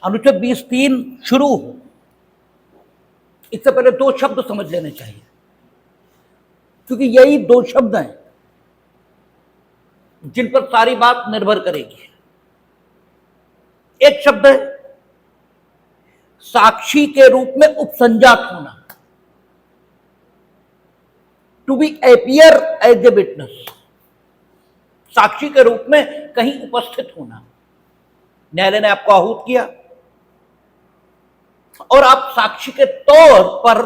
अनुच्छेद 20(3) शुरू हो, इससे पहले दो शब्द समझ लेने चाहिए, क्योंकि यही दो शब्द हैं जिन पर सारी बात निर्भर करेगी। एक शब्द है साक्षी के रूप में उपसंजात होना, to be appear as a witness, साक्षी के रूप में कहीं उपस्थित होना। न्यायालय ने आपको आहूत किया और आप साक्षी के तौर पर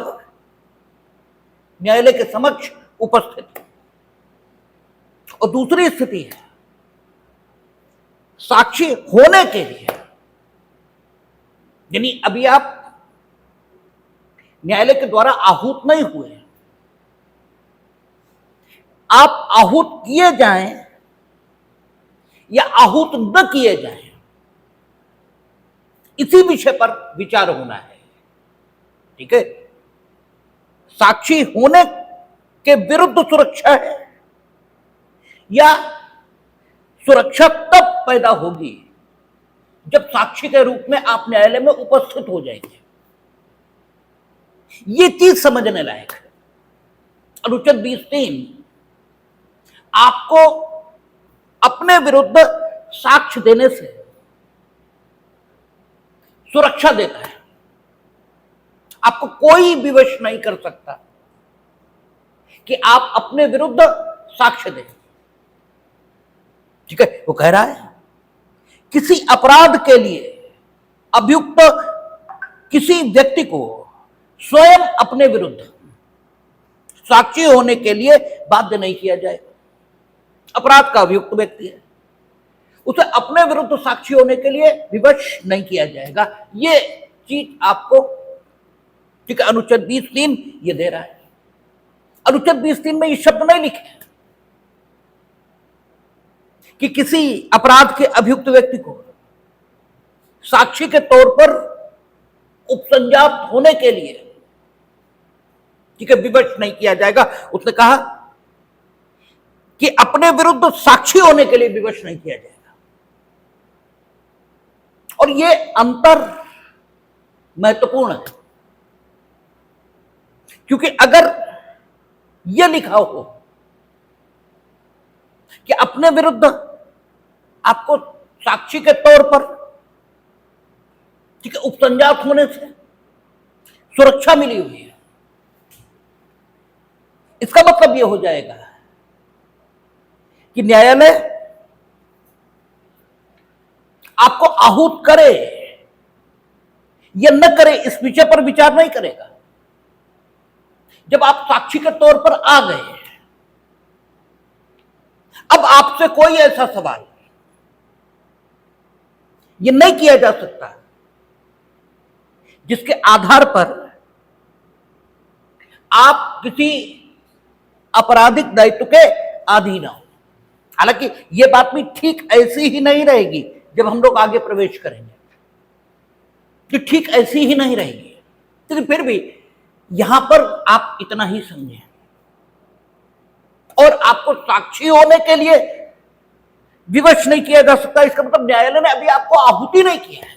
न्यायालय के समक्ष उपस्थित हो। और दूसरी स्थिति है साक्षी होने के लिए, यानी अभी आप न्यायालय के द्वारा आहूत नहीं हुए, आप आहूत किए जाएं या आहूत न किए जाएं, इसी विषय पर विचार होना है। ठीक है, साक्षी होने के विरुद्ध सुरक्षा है या सुरक्षा तब पैदा होगी जब साक्षी के रूप में आप न्यायालय में उपस्थित हो जाएंगे। ये चीज समझने लायक है। अनुच्छेद 20(3) आपको अपने विरुद्ध साक्ष्य देने से सुरक्षा देता है। आपको कोई विवश नहीं कर सकता कि आप अपने विरुद्ध साक्ष्य दें। ठीक है, वो कह रहा है किसी अपराध के लिए अभियुक्त किसी व्यक्ति को स्वयं अपने विरुद्ध साक्षी होने के लिए बाध्य नहीं किया जाएगा। अपराध का अभियुक्त व्यक्ति है, उसे अपने विरुद्ध साक्षी होने के लिए विवश नहीं किया जाएगा। ये चीज आपको, ठीक है, अनुच्छेद 20(3) ये दे रहा है। अनुच्छेद 20(3) में ये शब्द नहीं लिखे कि किसी अपराध के अभियुक्त व्यक्ति को साक्षी के तौर पर उपसंजात होने के लिए, ठीक है, विवश नहीं किया जाएगा। उसने कहा कि अपने विरुद्ध साक्षी होने के लिए विवश नहीं किया जाएगा। और यह अंतर महत्वपूर्ण है, क्योंकि अगर यह लिखा हो कि अपने विरुद्ध आपको साक्षी के तौर पर, ठीक है, उपसंजात होने से सुरक्षा मिली हुई है, इसका मतलब यह हो जाएगा कि न्यायालय आपको आहूत करे या न करे इस विषय पर विचार नहीं करेगा। जब आप साक्षी के तौर पर आ गए, अब आपसे कोई ऐसा सवाल ये नहीं किया जा सकता जिसके आधार पर आप किसी आपराधिक दायित्व के अधीन हो। हालांकि यह बात भी ठीक ऐसी ही नहीं रहेगी जब हम लोग आगे प्रवेश करेंगे, कि ठीक ऐसी ही नहीं रहेगी, लेकिन फिर भी यहां पर आप इतना ही समझें। और आपको साक्षी होने के लिए विवश नहीं किया जा सकता, इसका मतलब न्यायालय ने अभी आपको आहुति नहीं किया है।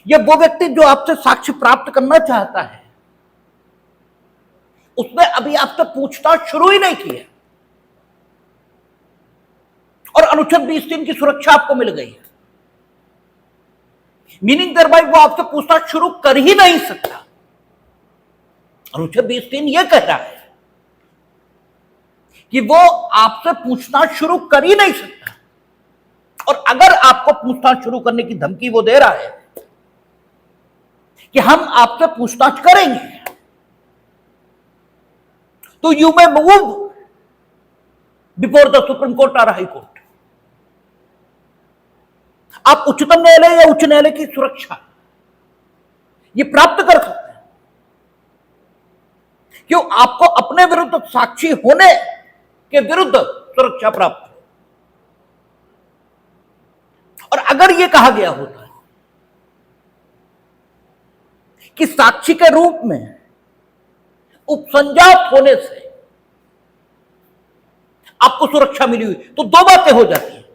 यह वो व्यक्ति जो आपसे साक्ष्य प्राप्त करना चाहता है, उसने अभी आपसे पूछताछ शुरू ही नहीं की है, और अनुच्छेद 20(3) की सुरक्षा आपको मिल गई है। मीनिंग देयरबाय वो आपसे पूछताछ शुरू कर ही नहीं सकता। अनुच्छेद 20(3) यह कह रहा है कि वो आपसे पूछताछ शुरू कर ही नहीं सकता, और अगर आपको पूछताछ शुरू करने की धमकी वो दे रहा है कि हम आपसे पूछताछ करेंगे, तो you may move before the supreme court और हाई कोर्ट। आप उच्चतम न्यायालय या उच्च न्यायालय की सुरक्षा ये प्राप्त कर सकते हैं। क्यों? आपको अपने विरुद्ध साक्षी होने के विरुद्ध सुरक्षा प्राप्त है। और अगर यह कहा गया होता है कि साक्षी के रूप में उपसंजात होने से आपको सुरक्षा मिली हुई, तो दो बातें हो जाती हैं।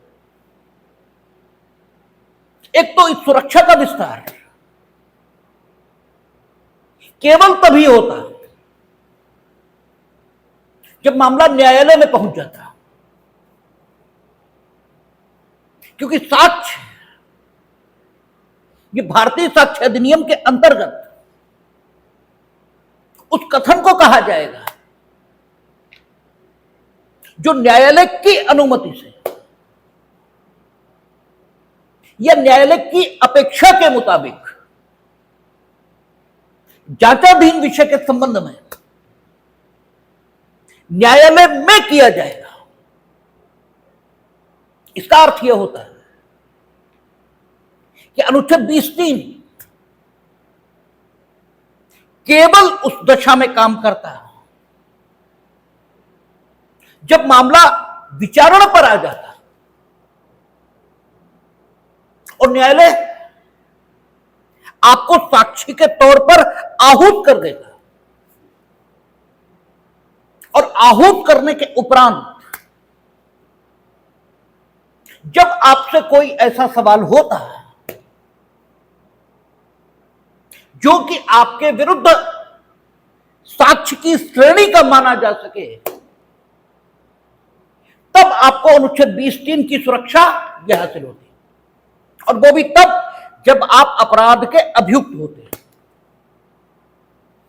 एक तो इस सुरक्षा का विस्तार केवल तभी होता जब मामला न्यायालय में पहुंच जाता, क्योंकि साक्ष्य, ये भारतीय साक्ष्य अधिनियम के अंतर्गत उस कथन को कहा जाएगा जो न्यायालय की अनुमति से या न्यायालय की अपेक्षा के मुताबिक जांचाधीन विषय के संबंध में न्यायालय में किया जाएगा। इसका अर्थ यह होता है कि अनुच्छेद 20(3) केवल उस दशा में काम करता है जब मामला विचारण पर आ जाता और न्यायालय आपको साक्षी के तौर पर आहूत कर देगा, और आहूत करने के उपरांत जब आपसे कोई ऐसा सवाल होता है जो कि आपके विरुद्ध साक्ष्य की श्रेणी का माना जा सके, तब आपको अनुच्छेद 20(3) की सुरक्षा यह हासिल होती है, और वो भी तब जब आप अपराध के अभियुक्त होते हैं।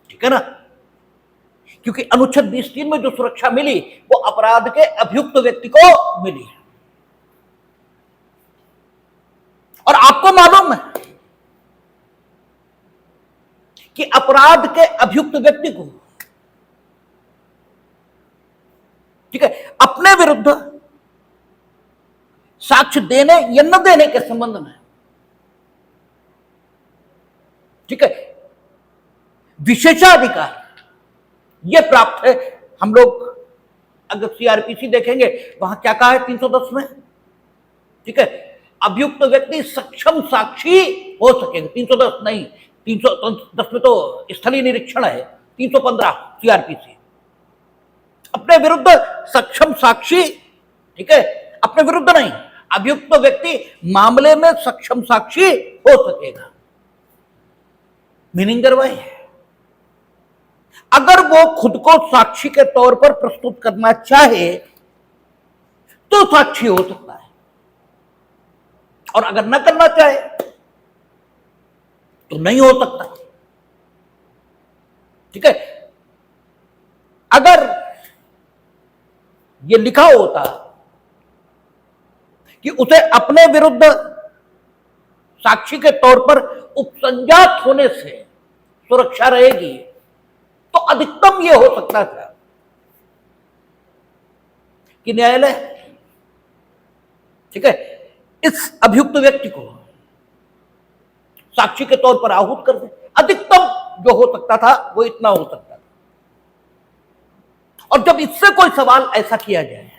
ठीक है ना? क्योंकि अनुच्छेद 20(3) में जो सुरक्षा मिली वो अपराध के अभियुक्त व्यक्ति को मिली है। और आपको मालूम है कि अपराध के अभियुक्त व्यक्ति को, ठीक है, अपने विरुद्ध साक्ष्य देने या न देने के संबंध में, ठीक है, विशेषाधिकार यह प्राप्त है। हम लोग अगर सीआरपीसी देखेंगे वहां क्या कहा है 310 में, ठीक है, अभियुक्त व्यक्ति सक्षम साक्षी हो सकेगा। 310 नहीं, 310 में तो स्थलीय निरीक्षण है। 315 सीआरपीसी अपने विरुद्ध सक्षम साक्षी, ठीक है, अपने विरुद्ध नहीं, अभियुक्त व्यक्ति मामले में सक्षम साक्षी हो सकेगा। मीनिंग दरवाई, अगर वो खुद को साक्षी के तौर पर प्रस्तुत करना चाहे तो साक्षी हो सकता है, और अगर न करना चाहे तो नहीं हो सकता। ठीक है, अगर यह लिखा होता कि उसे अपने विरुद्ध साक्षी के तौर पर उपसंजात होने से सुरक्षा रहेगी, तो अधिकतम यह हो सकता था कि न्यायालय, ठीक है, इस अभियुक्त व्यक्ति को साक्षी के तौर पर आहूत कर दे। अधिकतम जो हो सकता था वो इतना हो सकता था। और जब इससे कोई सवाल ऐसा किया जाए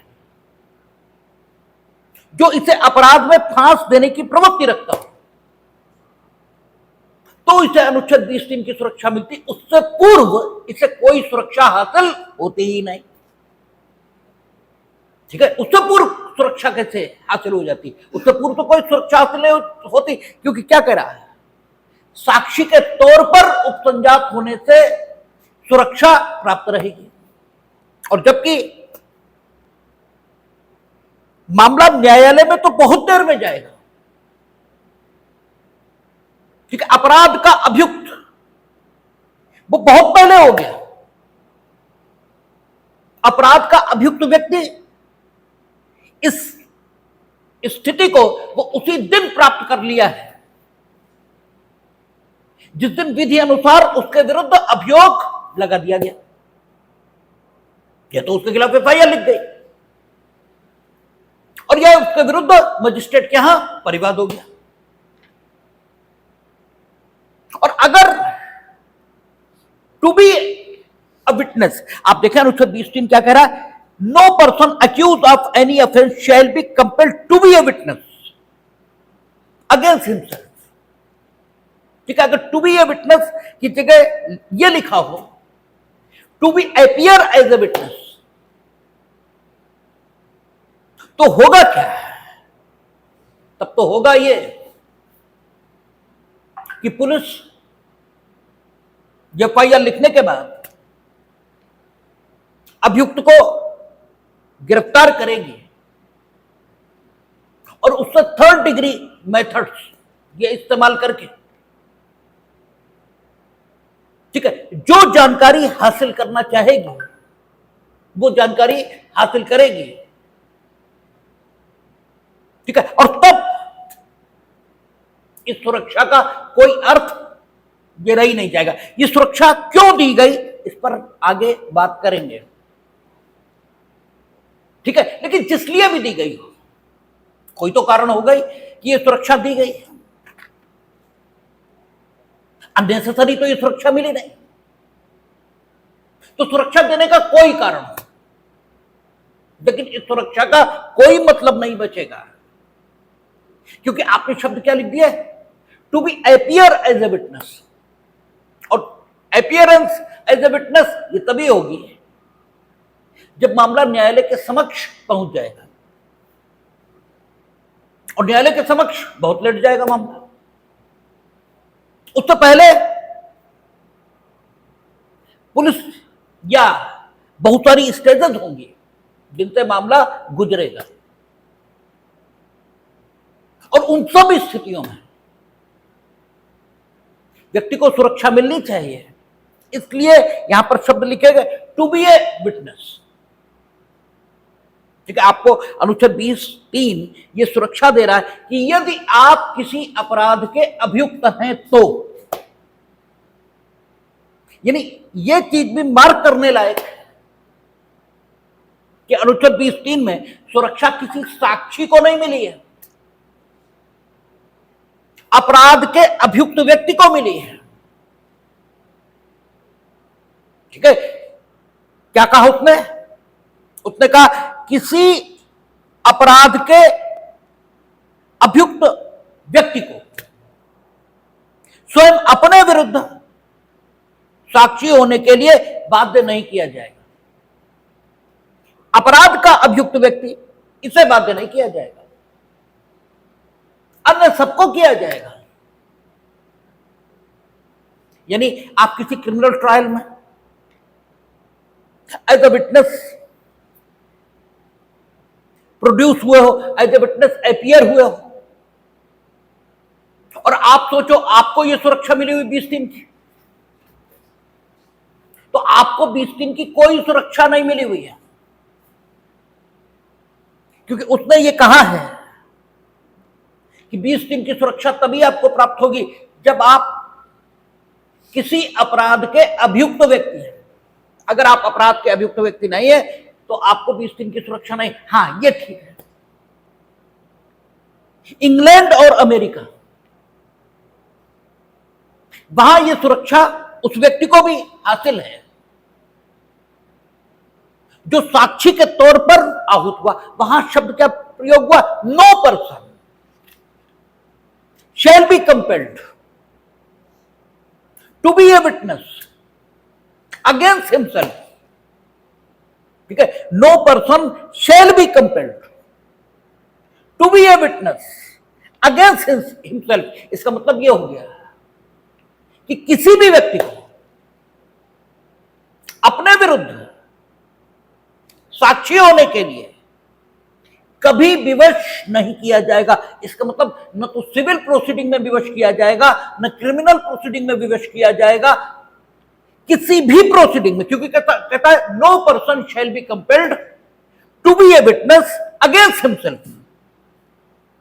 जो इसे अपराध में फांस देने की प्रवृत्ति रखता हो, तो इसे अनुच्छेद 20(3) की सुरक्षा मिलती। उससे पूर्व इसे कोई सुरक्षा हासिल होती ही नहीं। ठीक है, उससे पूर्व सुरक्षा कैसे हासिल हो जाती? उससे पूर्व तो कोई सुरक्षा हासिल नहीं होती, क्योंकि क्या कह रहा है, साक्षी के तौर पर उपसंजात होने से सुरक्षा प्राप्त रहेगी। और जबकि मामला न्यायालय में तो बहुत देर में जाएगा। ठीक है, अपराध का अभियुक्त वो बहुत पहले हो गया। अपराध का अभियुक्त व्यक्ति इस स्थिति को वो उसी दिन प्राप्त कर लिया है जिस दिन विधि अनुसार उसके विरुद्ध अभियोग लगा दिया गया, या तो उसके खिलाफ एफआईआर लिख गई और यह उसके विरुद्ध मजिस्ट्रेट के यहां परिवाद हो गया। और अगर टू बी अ विटनेस, आप देखें अनुच्छेद 20(3) क्या कह रहा है, no person accuse of any offence shall be compelled to be a witness against himself. ठीक है, अगर टू बी अ विटनेस की जगह यह लिखा हो to be appear as a witness, तो होगा क्या? तब तो होगा ये कि पुलिस एफआईआर लिखने के बाद अभियुक्त को गिरफ्तार करेगी और उससे थर्ड डिग्री मेथड्स ये इस्तेमाल करके, ठीक है, जो जानकारी हासिल करना चाहेगी वो जानकारी हासिल करेगी, ठीक है। और तब इस सुरक्षा का कोई अर्थ ये रही नहीं जाएगा। ये सुरक्षा क्यों दी गई इस पर आगे बात करेंगे, ठीक है। लेकिन जिस लिए भी दी गई हो, कोई तो कारण हो गई कि ये सुरक्षा दी गई। अननेसेसरी तो ये सुरक्षा मिली नहीं, तो सुरक्षा देने का कोई कारण हो, लेकिन इस सुरक्षा का कोई मतलब नहीं बचेगा, क्योंकि आपने शब्द क्या लिख दिया है, to be appear as a witness. और अपीयरेंस एज ए विटनेस ये तभी होगी जब मामला न्यायालय के समक्ष पहुंच जाएगा, और न्यायालय के समक्ष बहुत लेट जाएगा मामला। उससे पहले पुलिस या बहुत सारी स्टेजेस होंगी जिनसे मामला गुजरेगा, और उन सब स्थितियों में व्यक्ति को सुरक्षा मिलनी चाहिए। इसलिए यहां पर शब्द लिखे गए टू बी ए विटनेस, ठीक है। आपको अनुच्छेद 20(3) ये सुरक्षा दे रहा है कि यदि आप किसी अपराध के अभियुक्त हैं तो, यानी ये चीज भी मार्क करने लायक है कि अनुच्छेद 20(3) में सुरक्षा किसी साक्षी को नहीं मिली है, अपराध के अभियुक्त व्यक्ति को मिली है, ठीक है। क्या कहा उसने? उसने कहा किसी अपराध के अभियुक्त व्यक्ति को स्वयं अपने विरुद्ध साक्षी होने के लिए बाध्य नहीं किया जाएगा। अपराध का अभियुक्त व्यक्ति, इसे बाध्य नहीं किया जाएगा, अन्य सबको किया जाएगा। यानी आप किसी क्रिमिनल ट्रायल में एज ए विटनेस प्रोड्यूस हुए हो, एज ए विटनेस अपीयर हुए हो, और आप सोचो आपको यह सुरक्षा मिली हुई 20 दिन की, तो आपको 20 दिन की कोई सुरक्षा नहीं मिली हुई है, क्योंकि उसने ये कहा है कि 20 दिन की सुरक्षा तभी आपको प्राप्त होगी जब आप किसी अपराध के अभियुक्त व्यक्ति हैं। अगर आप अपराध के अभियुक्त व्यक्ति नहीं है तो आपको 20 दिन की सुरक्षा नहीं। हां, ये ठीक है। इंग्लैंड और अमेरिका, वहां यह सुरक्षा उस व्यक्ति को भी हासिल है जो साक्षी के तौर पर आहूत हुआ। वहां शब्द क्या प्रयोग हुआ? No person shall be compelled to be a witness against himself, ठीक है। No person shall be compelled to be a witness against himself। इसका मतलब यह हो गया कि किसी भी व्यक्ति को अपने विरुद्ध साक्षी होने के लिए कभी विवश नहीं किया जाएगा। इसका मतलब न तो सिविल प्रोसीडिंग में विवश किया जाएगा, न क्रिमिनल प्रोसीडिंग में विवश किया जाएगा, किसी भी प्रोसीडिंग में, क्योंकि कहता है no person shall be compelled to be a witness against himself.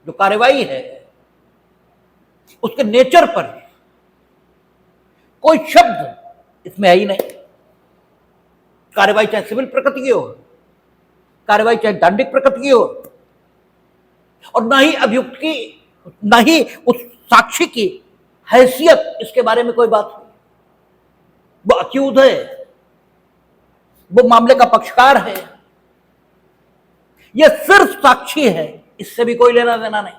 जो कार्रवाई है उसके नेचर पर कोई शब्द इसमें है ही नहीं। कार्रवाई चाहे सिविल प्रकृति की हो, कार्रवाई चाहे दंडिक प्रकृति की हो, और ना ही अभियुक्त की, ना ही उस साक्षी की हैसियत, इसके बारे में कोई बात नहीं। वो अक्यूज है, वो मामले का पक्षकार है, यह सिर्फ साक्षी है, इससे भी कोई लेना देना नहीं।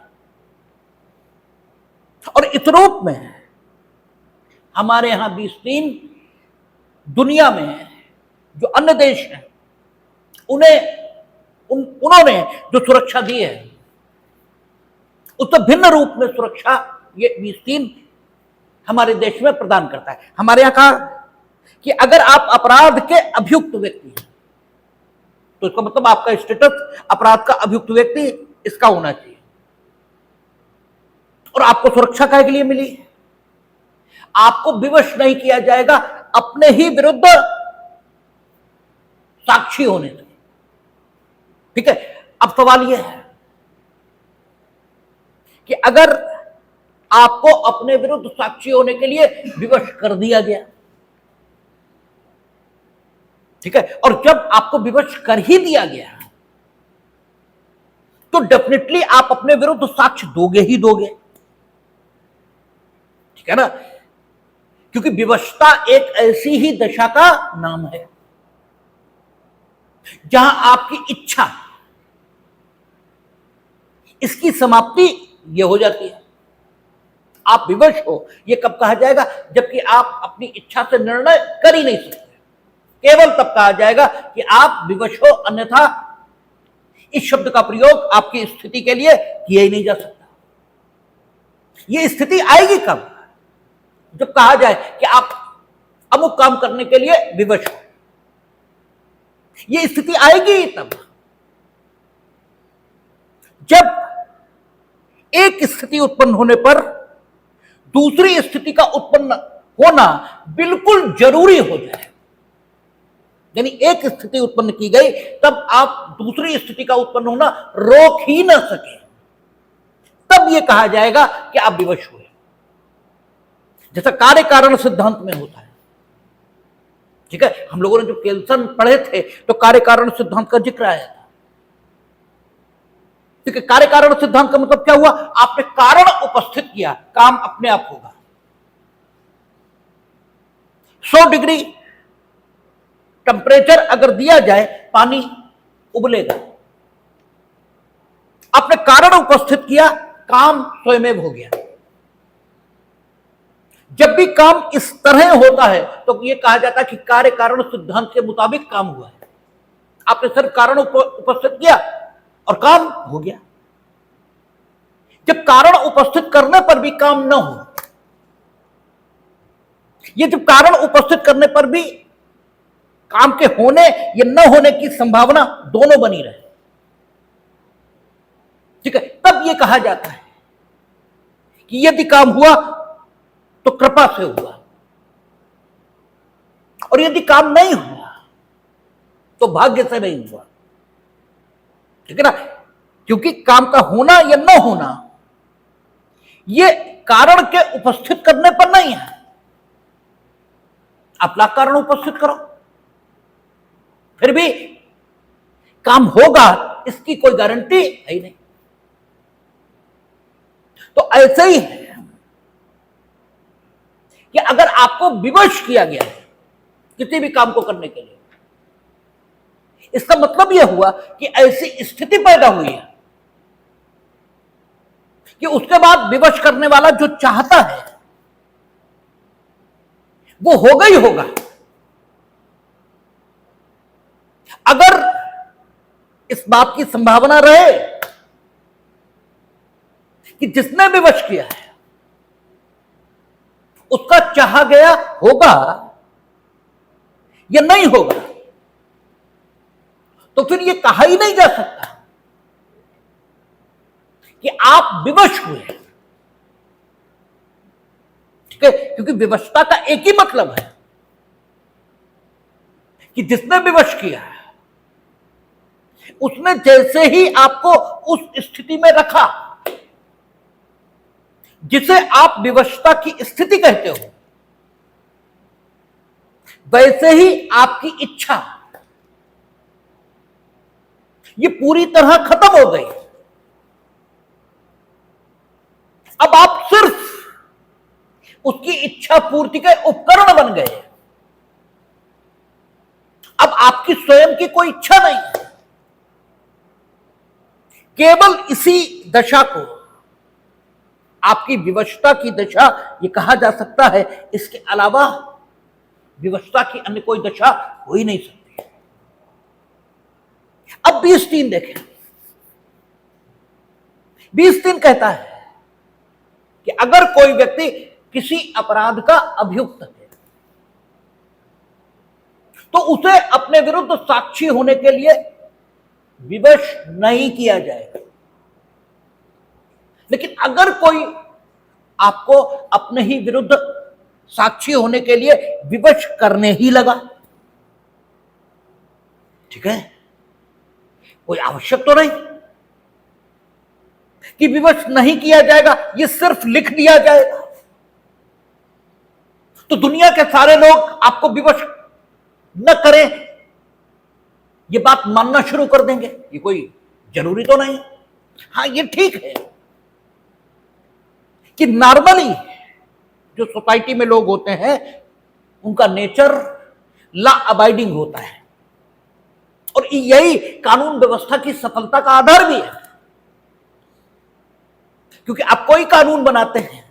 और इस रूप में हमारे यहां 20(3) दुनिया में जो अन्य देश हैं उन्होंने जो सुरक्षा दी है उससे भिन्न रूप में सुरक्षा ये 20(3) हमारे देश में प्रदान करता है। हमारे यहां कहा कि अगर आप अपराध के अभियुक्त व्यक्ति हैं तो इसका मतलब आपका स्टेटस अपराध का अभियुक्त व्यक्ति इसका होना चाहिए। और आपको सुरक्षा काहे के लिए मिली? आपको विवश नहीं किया जाएगा अपने ही विरुद्ध साक्षी होने से। ठीक है, अब सवाल यह है कि अगर आपको अपने विरुद्ध साक्षी होने के लिए विवश कर दिया गया, ठीक है, और जब आपको विवश कर ही दिया गया तो डेफिनेटली आप अपने विरुद्ध साक्ष्य दोगे ही दोगे, ठीक है ना, क्योंकि विवशता एक ऐसी ही दशा का नाम है जहां आपकी इच्छा, इसकी समाप्ति यह हो जाती है। आप विवश हो यह कब कहा जाएगा? जबकि आप अपनी इच्छा से निर्णय कर ही नहीं सकते, केवल तब कहा जाएगा कि आप विवश हो, अन्यथा इस शब्द का प्रयोग आपकी स्थिति के लिए किया ही नहीं जा सकता। यह स्थिति आएगी कब? जब कहा जाए कि आप अमुक काम करने के लिए विवश हो। यह स्थिति आएगी तब जब एक स्थिति उत्पन्न होने पर दूसरी स्थिति का उत्पन्न होना बिल्कुल जरूरी हो जाए। यानी एक स्थिति उत्पन्न की गई तब आप दूसरी स्थिति का उत्पन्न होना रोक ही ना सके, तब यह कहा जाएगा कि आप विवश हुए। जैसा कार्य कारण सिद्धांत में होता है, ठीक है, हम लोगों ने जो केल्सन पढ़े थे तो कार्य कारण सिद्धांत का जिक्र आया था। ठीक है, कार्य कारण सिद्धांत का मतलब क्या हुआ? आपने कारण उपस्थित किया, काम अपने आप होगा। 100 डिग्री टेम्परेचर अगर दिया जाए, पानी उबलेगा। आपने कारण उपस्थित किया, काम स्वयं हो गया। जब भी काम इस तरह होता है तो यह कहा जाता है कि कार्य कारण सिद्धांत के मुताबिक काम हुआ है। आपने सिर्फ कारण उपस्थित किया और काम हो गया। जब कारण उपस्थित करने पर भी काम न हो, ये जब कारण उपस्थित करने पर भी काम के होने या न होने की संभावना दोनों बनी रहे, ठीक है, तब यह कहा जाता है कि यदि काम हुआ तो कृपा से हुआ, और यदि काम नहीं हुआ तो भाग्य से नहीं हुआ। ठीक है ना, क्योंकि काम का होना या न होना यह कारण के उपस्थित करने पर नहीं है। आप लाख कारण उपस्थित करो, फिर भी काम होगा इसकी कोई गारंटी है ही नहीं। तो ऐसे ही है कि अगर आपको विवश किया गया है किसी भी काम को करने के लिए, इसका मतलब यह हुआ कि ऐसी स्थिति पैदा हुई है कि उसके बाद विवश करने वाला जो चाहता है वो होगा ही होगा। अगर इस बात की संभावना रहे कि जिसने विवश किया है उसका चाहा गया होगा या नहीं होगा, तो फिर यह कहा ही नहीं जा सकता कि आप विवश हुए। ठीक है, क्योंकि विवशता का एक ही मतलब है कि जिसने विवश किया है उसने जैसे ही आपको उस स्थिति में रखा जिसे आप विवशता की स्थिति कहते हो, वैसे ही आपकी इच्छा ये पूरी तरह खत्म हो गई। अब आप सिर्फ उसकी इच्छा पूर्ति के उपकरण बन गए। अब आपकी स्वयं की कोई इच्छा नहीं है। केवल इसी दशा को आपकी विवशता की दशा ये कहा जा सकता है, इसके अलावा विवशता की अन्य कोई दशा हो ही नहीं सकती। अब 20(3) देखें। 20(3) कहता है कि अगर कोई व्यक्ति किसी अपराध का अभियुक्त है तो उसे अपने विरुद्ध साक्षी होने के लिए विवश नहीं किया जाएगा। लेकिन अगर कोई आपको अपने ही विरुद्ध साक्षी होने के लिए विवश करने ही लगा, ठीक है, कोई आवश्यक तो नहीं कि विवश नहीं किया जाएगा, ये सिर्फ लिख दिया जाएगा तो दुनिया के सारे लोग आपको विवश न करें ये बात मानना शुरू कर देंगे, ये कोई जरूरी तो नहीं। हां, ये ठीक है कि नॉर्मली जो सोसाइटी में लोग होते हैं उनका नेचर लॉ अबाइडिंग होता है और यही कानून व्यवस्था की सफलता का आधार भी है, क्योंकि आप कोई कानून बनाते हैं,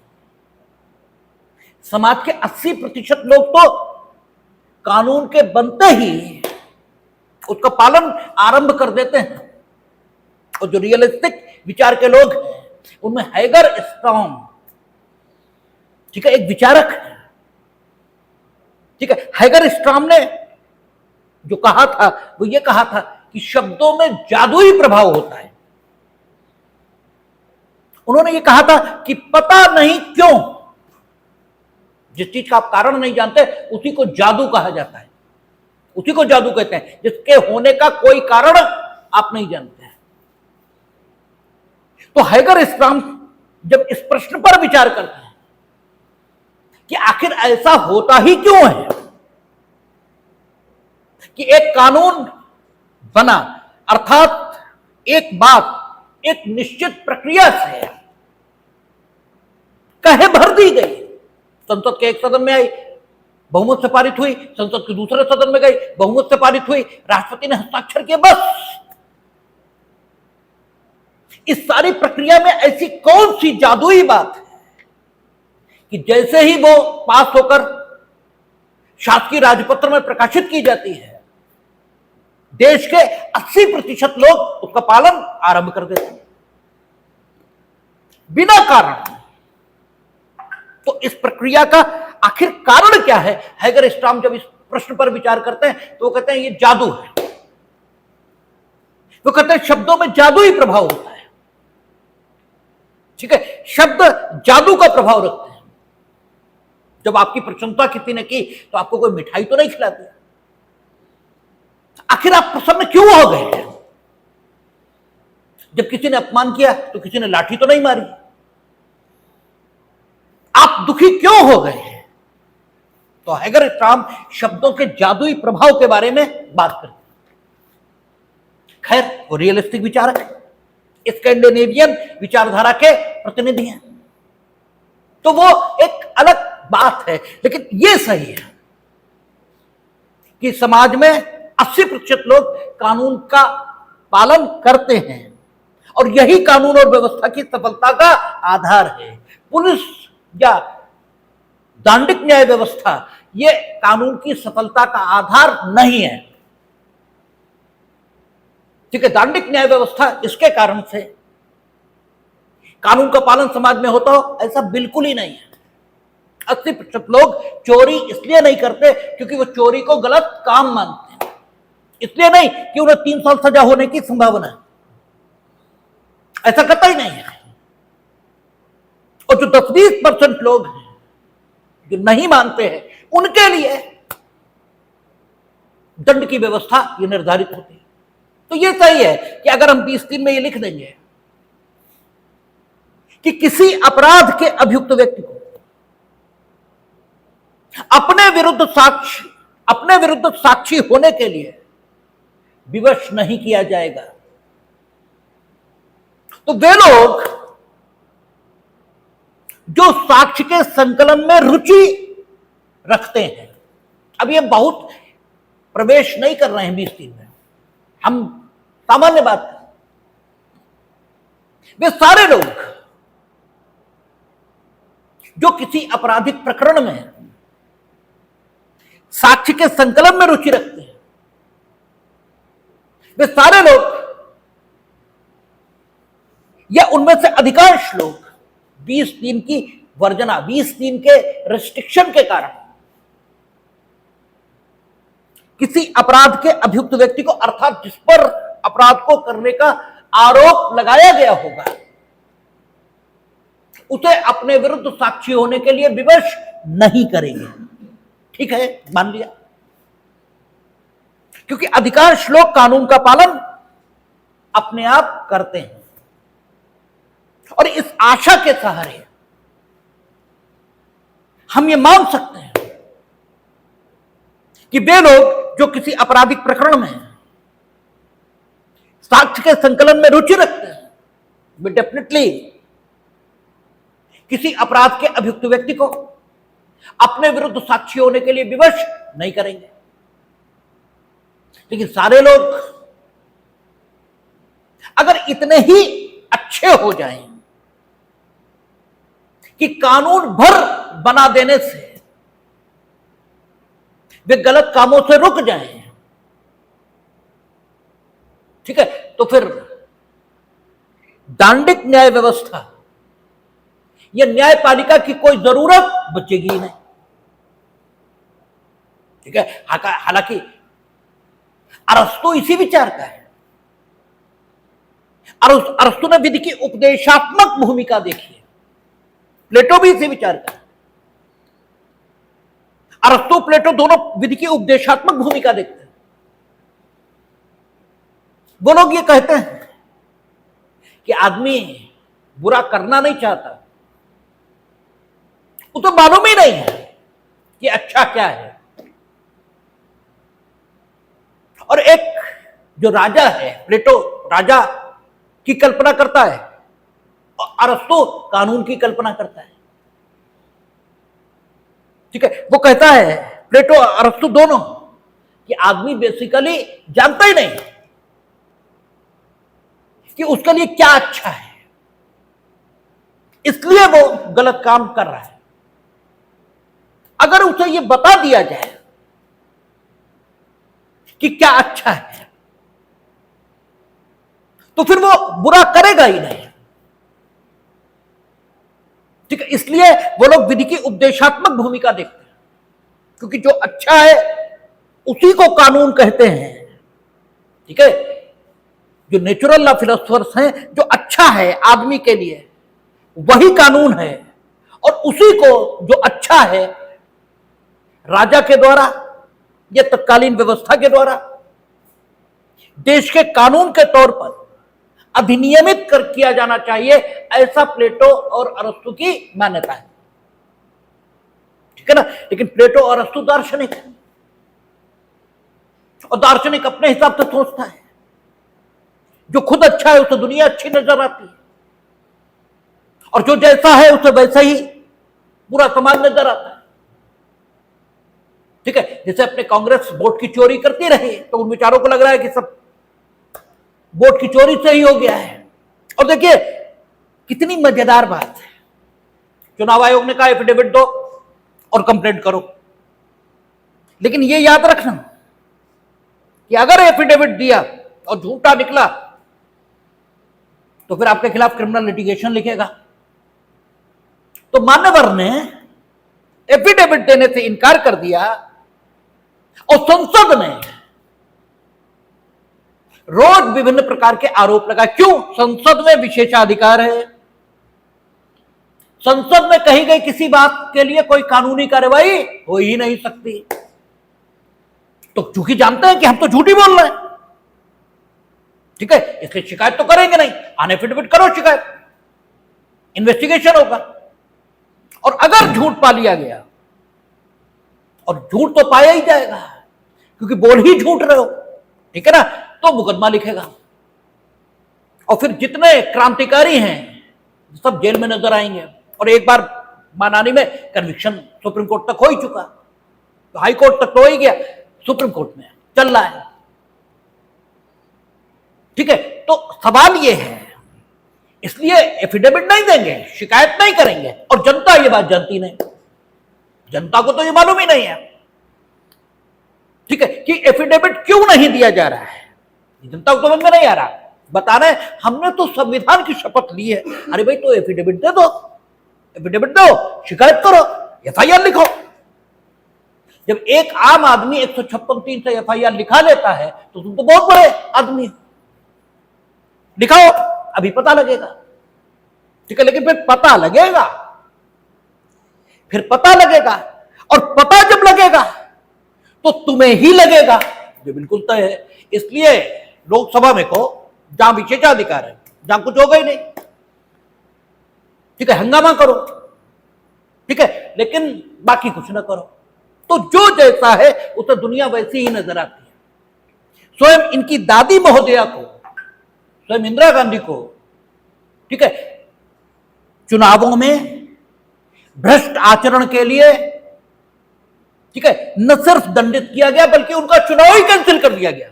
समाज के 80% लोग तो कानून के बनते ही उसका पालन आरंभ कर देते हैं। और जो रियलिस्टिक विचार के लोग हैं उनमें हैगर स्ट्रॉम, ठीक है, एक विचारक है, ठीक है, हैगर स्ट्रॉम ने जो कहा था वो ये कहा था कि शब्दों में जादुई प्रभाव होता है। उन्होंने ये कहा था कि पता नहीं क्यों जिस चीज का आप कारण नहीं जानते उसी को जादू कहा जाता है, उसी को जादू कहते हैं जिसके होने का कोई कारण आप नहीं जानते हैं। तो हैगर स्ट्रॉम जब इस प्रश्न पर विचार करते हैं कि आखिर ऐसा होता ही क्यों है कि एक कानून बना, अर्थात एक बात एक निश्चित प्रक्रिया से कहे भर दी गई, संसद के एक सदन में आई, बहुमत से पारित हुई, संसद के दूसरे सदन में गई, बहुमत से पारित हुई, राष्ट्रपति ने हस्ताक्षर किए, बस। इस सारी प्रक्रिया में ऐसी कौन सी जादुई बात है कि जैसे ही वो पास होकर शासकीय राजपत्र में प्रकाशित की जाती है देश के 80% लोग उसका पालन आरंभ कर देते हैं बिना कारण। तो इस प्रक्रिया का आखिर कारण क्या है? हैगर स्ट्रॉम जब इस प्रश्न पर विचार करते हैं तो वो कहते हैं ये जादू है। वो कहते हैं शब्दों में जादुई प्रभाव होता है, ठीक है, शब्द जादू का प्रभाव रखते हैं। जब आपकी प्रशंसा किसी ने की तो आपको कोई मिठाई तो नहीं खिलाती, आखिर आप प्रसन्न क्यों हो गए? जब किसी ने अपमान किया तो किसी ने लाठी तो नहीं मारी, आप दुखी क्यों हो गए? तो हैगर स्ट्रॉम शब्दों के जादुई प्रभाव के बारे में बात करते हैं। खैर, वो रियलिस्टिक विचारक है, स्कैंडिनेवियन विचारधारा के प्रतिनिधि हैं, तो वो एक अलग बात है। लेकिन ये सही है कि समाज में 80% लोग कानून का पालन करते हैं और यही कानून और व्यवस्था की सफलता का आधार है। पुलिस या दंडिक न्याय व्यवस्था ये कानून की सफलता का आधार नहीं है, ठीक है। दंडिक न्याय व्यवस्था इसके कारण से कानून का पालन समाज में होता हो ऐसा बिल्कुल ही नहीं है। 80% लोग चोरी इसलिए नहीं करते क्योंकि वो चोरी को गलत काम मानते हैं, इसलिए नहीं कि उन्हें 3 साल सजा होने की संभावना है, ऐसा करता ही नहीं है। और जो 10-20% लोग हैं जो नहीं मानते हैं उनके लिए दंड की व्यवस्था ये निर्धारित होती है। तो ये सही है कि अगर हम 20(3) में ये लिख देंगे कि किसी अपराध के अभियुक्त व्यक्ति को अपने विरुद्ध साक्षी होने के लिए विवश नहीं किया जाएगा, तो वे लोग जो साक्ष्य के संकलन में रुचि रखते हैं, अब ये बहुत प्रवेश नहीं कर रहे हैं 20(3) में, हम सामान्य बात करें, वे सारे लोग जो किसी आपराधिक प्रकरण में साक्ष्य के संकलन में रुचि रखते हैं, वे सारे लोग या उनमें से अधिकांश लोग 20(3) की वर्जना 20 दिन के रेस्ट्रिक्शन के कारण किसी अपराध के अभियुक्त व्यक्ति को, अर्थात जिस पर अपराध को करने का आरोप लगाया गया होगा, उसे अपने विरुद्ध साक्षी होने के लिए विवश नहीं करेंगे। ठीक है, मान लिया। क्योंकि अधिकांश लोग कानून का पालन अपने आप करते हैं और इस आशा के सहारे हम ये मान सकते हैं कि वे लोग जो किसी आपराधिक प्रकरण में साक्ष्य के संकलन में रुचि रखते हैं, वे डेफिनेटली किसी अपराध के अभियुक्त व्यक्ति को अपने विरुद्ध साक्षी होने के लिए विवश नहीं करेंगे। लेकिन सारे लोग अगर इतने ही अच्छे हो जाएं कि कानून भर बना देने से वे गलत कामों से रुक जाएं, ठीक है, तो फिर दांडिक न्याय व्यवस्था या न्यायपालिका की कोई जरूरत बचेगी ही नहीं। ठीक है, हालांकि अरस्तु इसी विचार का है। अरस्तु ने विधि की उपदेशात्मक भूमिका देखी है, प्लेटो भी इसी विचार का है। अरस्तु प्लेटो दोनों विधि की उपदेशात्मक भूमिका देखते हैं। वो लोग ये कहते हैं कि आदमी बुरा करना नहीं चाहता, वो तो मालूम ही नहीं है कि अच्छा क्या है। और एक जो राजा है, प्लेटो राजा की कल्पना करता है और अरस्तु कानून की कल्पना करता है। ठीक है, वो कहता है, प्लेटो अरस्तु दोनों, कि आदमी बेसिकली जानता ही नहीं कि उसके लिए क्या अच्छा है, इसलिए वो गलत काम कर रहा है। अगर उसे ये बता दिया जाए कि क्या अच्छा है, तो फिर वो बुरा करेगा ही नहीं। ठीक है, इसलिए वो लोग विधि की उपदेशात्मक भूमिका देखते हैं, क्योंकि जो अच्छा है उसी को कानून कहते हैं। ठीक है, जो नेचुरल लॉ फिलोसफर्स हैं, जो अच्छा है आदमी के लिए वही कानून है, और उसी को जो अच्छा है राजा के द्वारा या तत्कालीन व्यवस्था के द्वारा देश के कानून के तौर पर अधिनियमित कर किया जाना चाहिए, ऐसा प्लेटो और अरस्तु की मान्यता है। ठीक है ना। लेकिन प्लेटो और अरस्तु दार्शनिक है, और दार्शनिक अपने हिसाब से सोचता है। जो खुद अच्छा है उसे दुनिया अच्छी नजर आती है, और जो जैसा है उसे वैसा ही पूरा समाज नजर आता है। ठीक है, जैसे अपने कांग्रेस वोट की चोरी करती रही, तो उन विचारों को लग रहा है कि सब वोट की चोरी से ही हो गया है। और देखिए कितनी मजेदार बात है, चुनाव आयोग ने कहा एफिडेविट दो और कंप्लेंट करो, लेकिन ये याद रखना कि अगर एफिडेविट दिया और झूठा निकला तो फिर आपके खिलाफ क्रिमिनल लिटिगेशन लिखेगा। तो मान्यवर ने एफिडेविट देने से इनकार कर दिया, और संसद ने रोज विभिन्न प्रकार के आरोप लगाए। क्यों? संसद में विशेषाधिकार है, संसद में कही गई किसी बात के लिए कोई कानूनी कार्रवाई हो ही नहीं सकती। तो चूंकि जानते हैं कि हम तो झूठी बोल रहे हैं, ठीक है, इसलिए शिकायत तो करेंगे नहीं, आने एफिडेविट करो, शिकायत, इन्वेस्टिगेशन होगा। और अगर झूठ पा लिया गया, और झूठ तो पाया ही जाएगा क्योंकि बोल ही झूठ रहे हो, ठीक है ना, तो मुकदमा लिखेगा, और फिर जितने क्रांतिकारी हैं सब जेल में नजर आएंगे। और एक बार मानानी में कन्विक्शन सुप्रीम कोर्ट तक हो ही चुका, तो हाई कोर्ट तक तो हो ही गया, सुप्रीम कोर्ट में चल रहा है। ठीक है, तो सवाल यह है, इसलिए एफिडेविट नहीं देंगे, शिकायत नहीं करेंगे, और जनता ये बात जानती नहीं, जनता को तो ये मालूम ही नहीं है, ठीक है, कि एफिडेविट क्यों नहीं दिया जा रहा है। जनता को समझ में नहीं आ रहा, बता रहे हमने तो संविधान की शपथ ली है। अरे भाई, तो एफिडेविट दे दो, एफिडेविट दो, शिकायत करो, एफआईआर लिखो। जब एक आम आदमी 156(3) से एफआईआर लिखा लेता है तो तुम तो बहुत बड़े आदमी हो, लिखाओ, अभी पता लगेगा। ठीक है, लेकिन फिर पता लगेगा, और पता जब लगेगा तो तुम्हें ही लगेगा, जो बिल्कुल तय है। इसलिए लोकसभा में को जहां विशेषाधिकार है, जहां कुछ होगा ही नहीं, ठीक है, हंगामा करो, ठीक है, लेकिन बाकी कुछ ना करो। तो जो जैसा है उसे दुनिया वैसी ही नजर आती है। स्वयं इनकी दादी महोदया को, स्वयं इंदिरा गांधी को, ठीक है, चुनावों में भ्रष्ट आचरण के लिए, ठीक है, न सिर्फ दंडित किया गया बल्कि उनका चुनाव ही कैंसिल कर दिया गया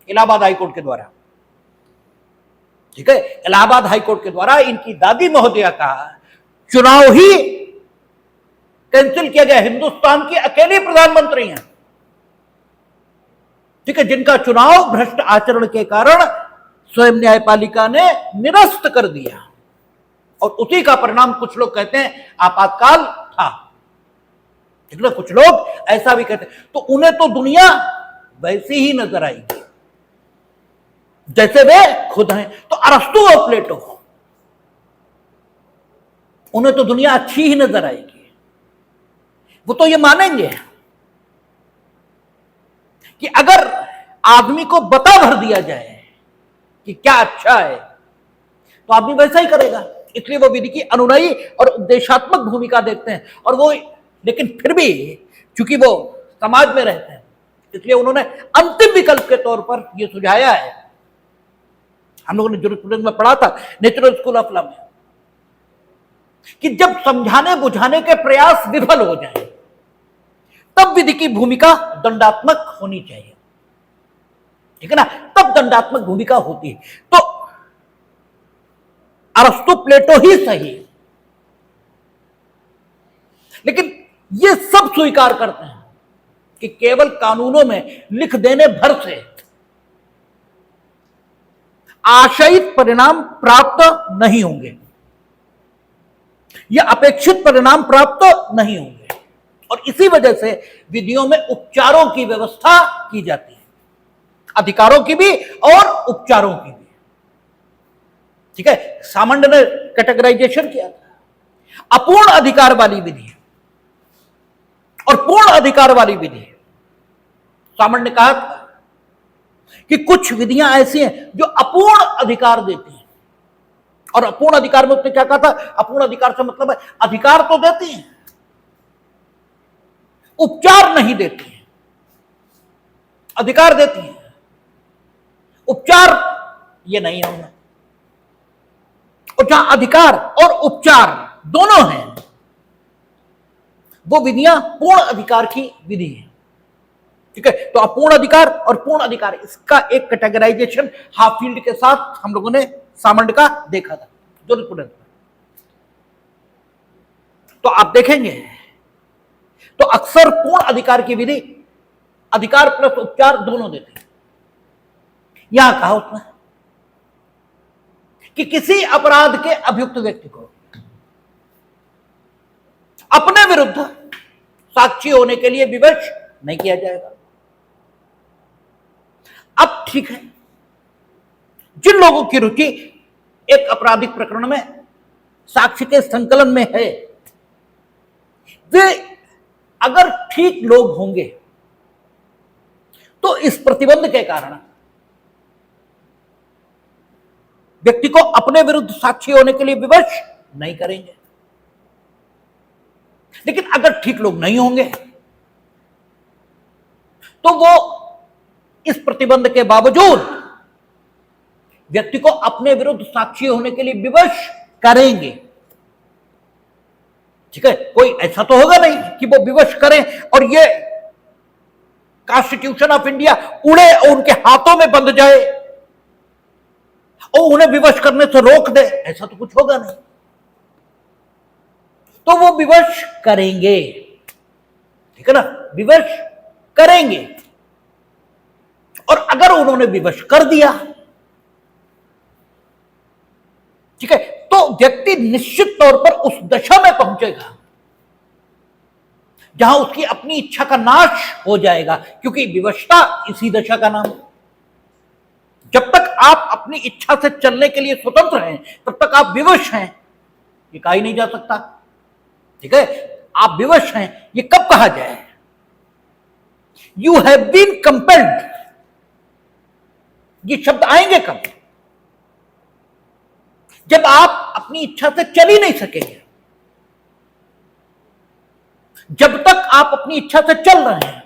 इलाहाबाद हाईकोर्ट के द्वारा। ठीक है, इलाहाबाद हाईकोर्ट के द्वारा इनकी दादी महोदया का चुनाव ही कैंसिल किया गया। हिंदुस्तान की अकेली प्रधानमंत्री हैं, ठीक है, जिनका चुनाव भ्रष्ट आचरण के कारण स्वयं न्यायपालिका ने निरस्त कर दिया, और उसी का परिणाम कुछ लोग कहते हैं आपातकाल था, ठीक है, कुछ लोग ऐसा भी कहते हैं। तो उन्हें तो दुनिया वैसी ही नजर आएगी जैसे वे खुद हैं। तो अरस्तु और प्लेटो, उन्हें तो दुनिया अच्छी ही नजर आएगी। वो तो ये मानेंगे कि अगर आदमी को बता भर दिया जाए कि क्या अच्छा है तो आदमी वैसा ही करेगा। इसलिए वो विधि की अनुनयी और उपदेशात्मक भूमिका देखते हैं, और वो, लेकिन फिर भी चूंकि वो समाज में रहते हैं, इसलिए उन्होंने अंतिम विकल्प के तौर पर यह सुझाया है। हम लोगों ने जूरिस्प्रूडेंस में पढ़ा था, नेचुरल स्कूल ऑफ लॉ में, कि जब समझाने बुझाने के प्रयास विफल हो जाए तब विधि की भूमिका दंडात्मक होनी चाहिए, ठीक है ना, तब दंडात्मक भूमिका होती है। तो अरस्तु प्लेटो ही सही, लेकिन ये सब स्वीकार करते हैं कि केवल कानूनों में लिख देने भर से आशयित परिणाम प्राप्त नहीं होंगे, या अपेक्षित परिणाम प्राप्त नहीं होंगे, और इसी वजह से विधियों में उपचारों की व्यवस्था की जाती है, अधिकारों की भी और उपचारों की भी। ठीक है, सामंत ने कैटेगराइजेशन किया था, अपूर्ण अधिकार वाली विधि और पूर्ण अधिकार वाली विधि। सामंत ने कहा था कि कुछ विधियां ऐसी हैं जो अपूर्ण अधिकार देती हैं, और अपूर्ण अधिकार में उसने क्या कहा था, अपूर्ण अधिकार से मतलब है अधिकार तो देती हैं, उपचार नहीं देती हैं, अधिकार देती हैं, उपचार ये नहीं होंगे। और जहां अधिकार और उपचार दोनों हैं वो विधियां पूर्ण अधिकार की विधि है। ठीक है, तो अपूर्ण अधिकार और पूर्ण अधिकार, इसका एक कैटेगराइजेशन हाफील्ड के साथ हम लोगों ने सामंत का देखा था जूरिस्प्रूडेंस में। तो आप देखेंगे तो अक्सर पूर्ण अधिकार की विधि अधिकार प्लस उपचार दोनों देते हैं। यहां कहा उसने कि किसी अपराध के अभियुक्त व्यक्ति को अपने विरुद्ध साक्षी होने के लिए विवश नहीं किया जाएगा। अब ठीक है, जिन लोगों की रुचि एक आपराधिक प्रकरण में साक्ष्य के संकलन में है, वे अगर ठीक लोग होंगे तो इस प्रतिबंध के कारण व्यक्ति को अपने विरुद्ध साक्षी होने के लिए विवश नहीं करेंगे। लेकिन अगर ठीक लोग नहीं होंगे तो वो इस प्रतिबंध के बावजूद व्यक्ति को अपने विरुद्ध साक्षी होने के लिए विवश करेंगे। ठीक है, कोई ऐसा तो होगा नहीं कि वो विवश करें और ये कॉन्स्टिट्यूशन ऑफ इंडिया उड़े और उनके हाथों में बंध जाए और उन्हें विवश करने से रोक दे, ऐसा तो कुछ होगा नहीं। तो वो विवश करेंगे, ठीक है ना, विवश करेंगे। और अगर उन्होंने विवश कर दिया, ठीक है, तो व्यक्ति निश्चित तौर पर उस दशा में पहुंचेगा जहां उसकी अपनी इच्छा का नाश हो जाएगा, क्योंकि विवशता इसी दशा का नाम है। जब तक आप अपनी इच्छा से चलने के लिए स्वतंत्र हैं, तब तक आप विवश हैं, ये कहा ही नहीं जा सकता। ठीक है, आप विवश हैं, ये कब कहा जाए? यू हैव बीन कंपेल्ड, ये शब्द आएंगे कब? जब आप अपनी इच्छा से चल ही नहीं सकेंगे। जब तक आप अपनी इच्छा से चल रहे हैं,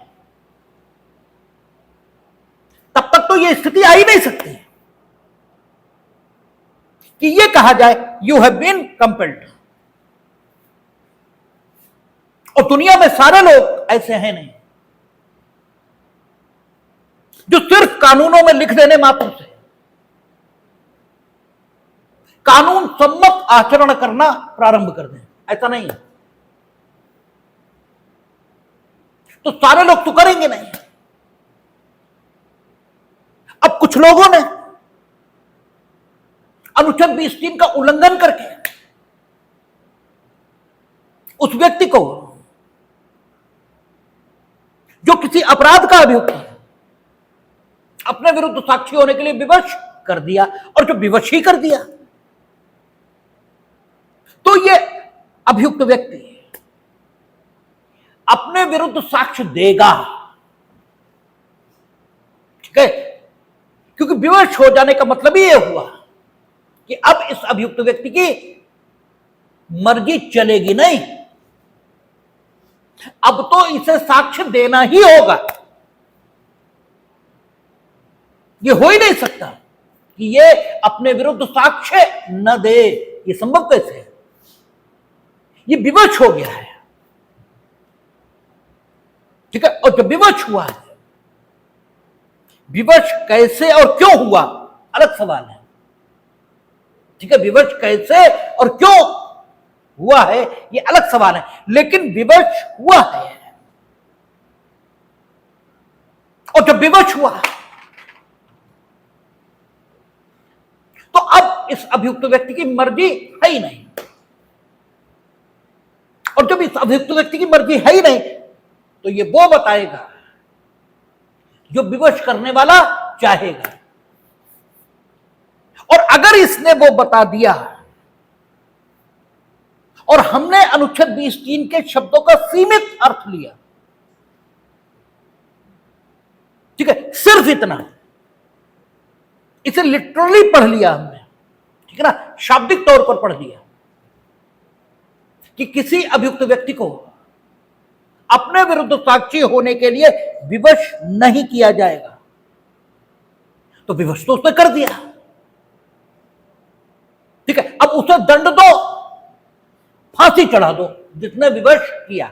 तब तक तो यह स्थिति आ ही नहीं सकती कि यह कहा जाए यू हैव बीन कंपेल्ड। और दुनिया में सारे लोग ऐसे हैं नहीं जो सिर्फ कानूनों में लिख देने मात्र से कानून सम्मत आचरण करना प्रारंभ कर दें, ऐसा नहीं है। तो सारे लोग तो करेंगे नहीं। अब कुछ लोगों ने अनुच्छेद 20(3) का उल्लंघन करके उस व्यक्ति को जो किसी अपराध का अभियुक्त है अपने विरुद्ध साक्षी होने के लिए विवश कर दिया, और जो विवश ही कर दिया तो ये अभियुक्त व्यक्ति अपने विरुद्ध साक्ष्य देगा। ठीक है, क्योंकि विवश हो जाने का मतलब ही यह हुआ कि अब इस अभियुक्त व्यक्ति की मर्जी चलेगी नहीं, अब तो इसे साक्ष्य देना ही होगा। यह हो ही नहीं सकता कि यह अपने विरुद्ध साक्ष्य न दे, यह संभव कैसे है? यह विवश हो गया है। ठीक है, और जब विवश हुआ है, विवश कैसे और क्यों हुआ अलग सवाल है। ठीक है, विवश कैसे और क्यों हुआ है यह अलग सवाल है, लेकिन विवश हुआ है। और जब विवश हुआ तो अब इस अभियुक्त व्यक्ति की मर्जी है ही नहीं, और जब इस अभियुक्त व्यक्ति की मर्जी है ही नहीं तो ये वो बताएगा जो विवश करने वाला चाहेगा। और अगर इसने वो बता दिया और हमने अनुच्छेद 20(3) के शब्दों का सीमित अर्थ लिया, ठीक है, सिर्फ इतना, इसे लिटरली पढ़ लिया हमने, ठीक है ना, शाब्दिक तौर पर पढ़ लिया कि किसी अभियुक्त व्यक्ति को अपने विरुद्ध साक्षी होने के लिए विवश नहीं किया जाएगा, तो विवश तो उसने कर दिया। ठीक है, अब उसे दंड दो, फांसी चढ़ा दो, जिसने विवश किया,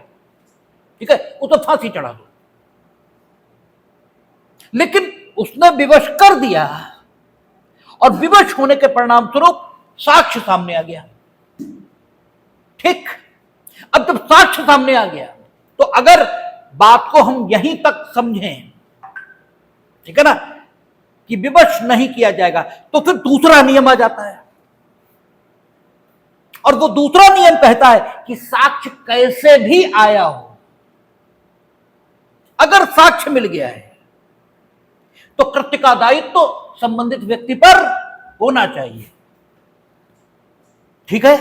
ठीक है, उसे फांसी चढ़ा दो। लेकिन उसने विवश कर दिया और विवश होने के परिणाम स्वरूप साक्ष्य सामने आ गया। ठीक, अब जब साक्ष्य सामने आ गया तो अगर बात को हम यहीं तक समझें, ठीक है ना, कि विवश नहीं किया जाएगा, तो फिर दूसरा नियम आ जाता है, और वो दूसरा नियम कहता है कि साक्ष्य कैसे भी आया हो, अगर साक्ष्य मिल गया है तो कृत्य का दायित्व तो संबंधित व्यक्ति पर होना चाहिए। ठीक है,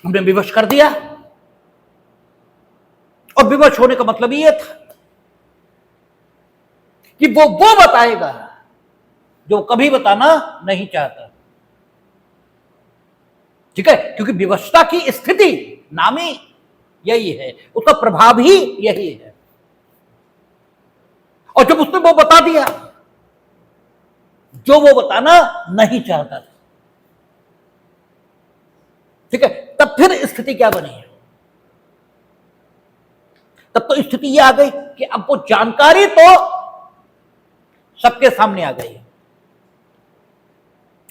हमने विवश कर दिया, और विवश होने का मतलब यह था कि वो बताएगा जो कभी बताना नहीं चाहता। ठीक है, क्योंकि विवशता की स्थिति नाम ही यही है, उसका प्रभाव ही यही है। और जब उसने वो बता दिया जो वो बताना नहीं चाहता था, ठीक है, तब फिर स्थिति क्या बनी है? तब तो स्थिति यह आ गई कि अब वो जानकारी तो सबके सामने आ गई,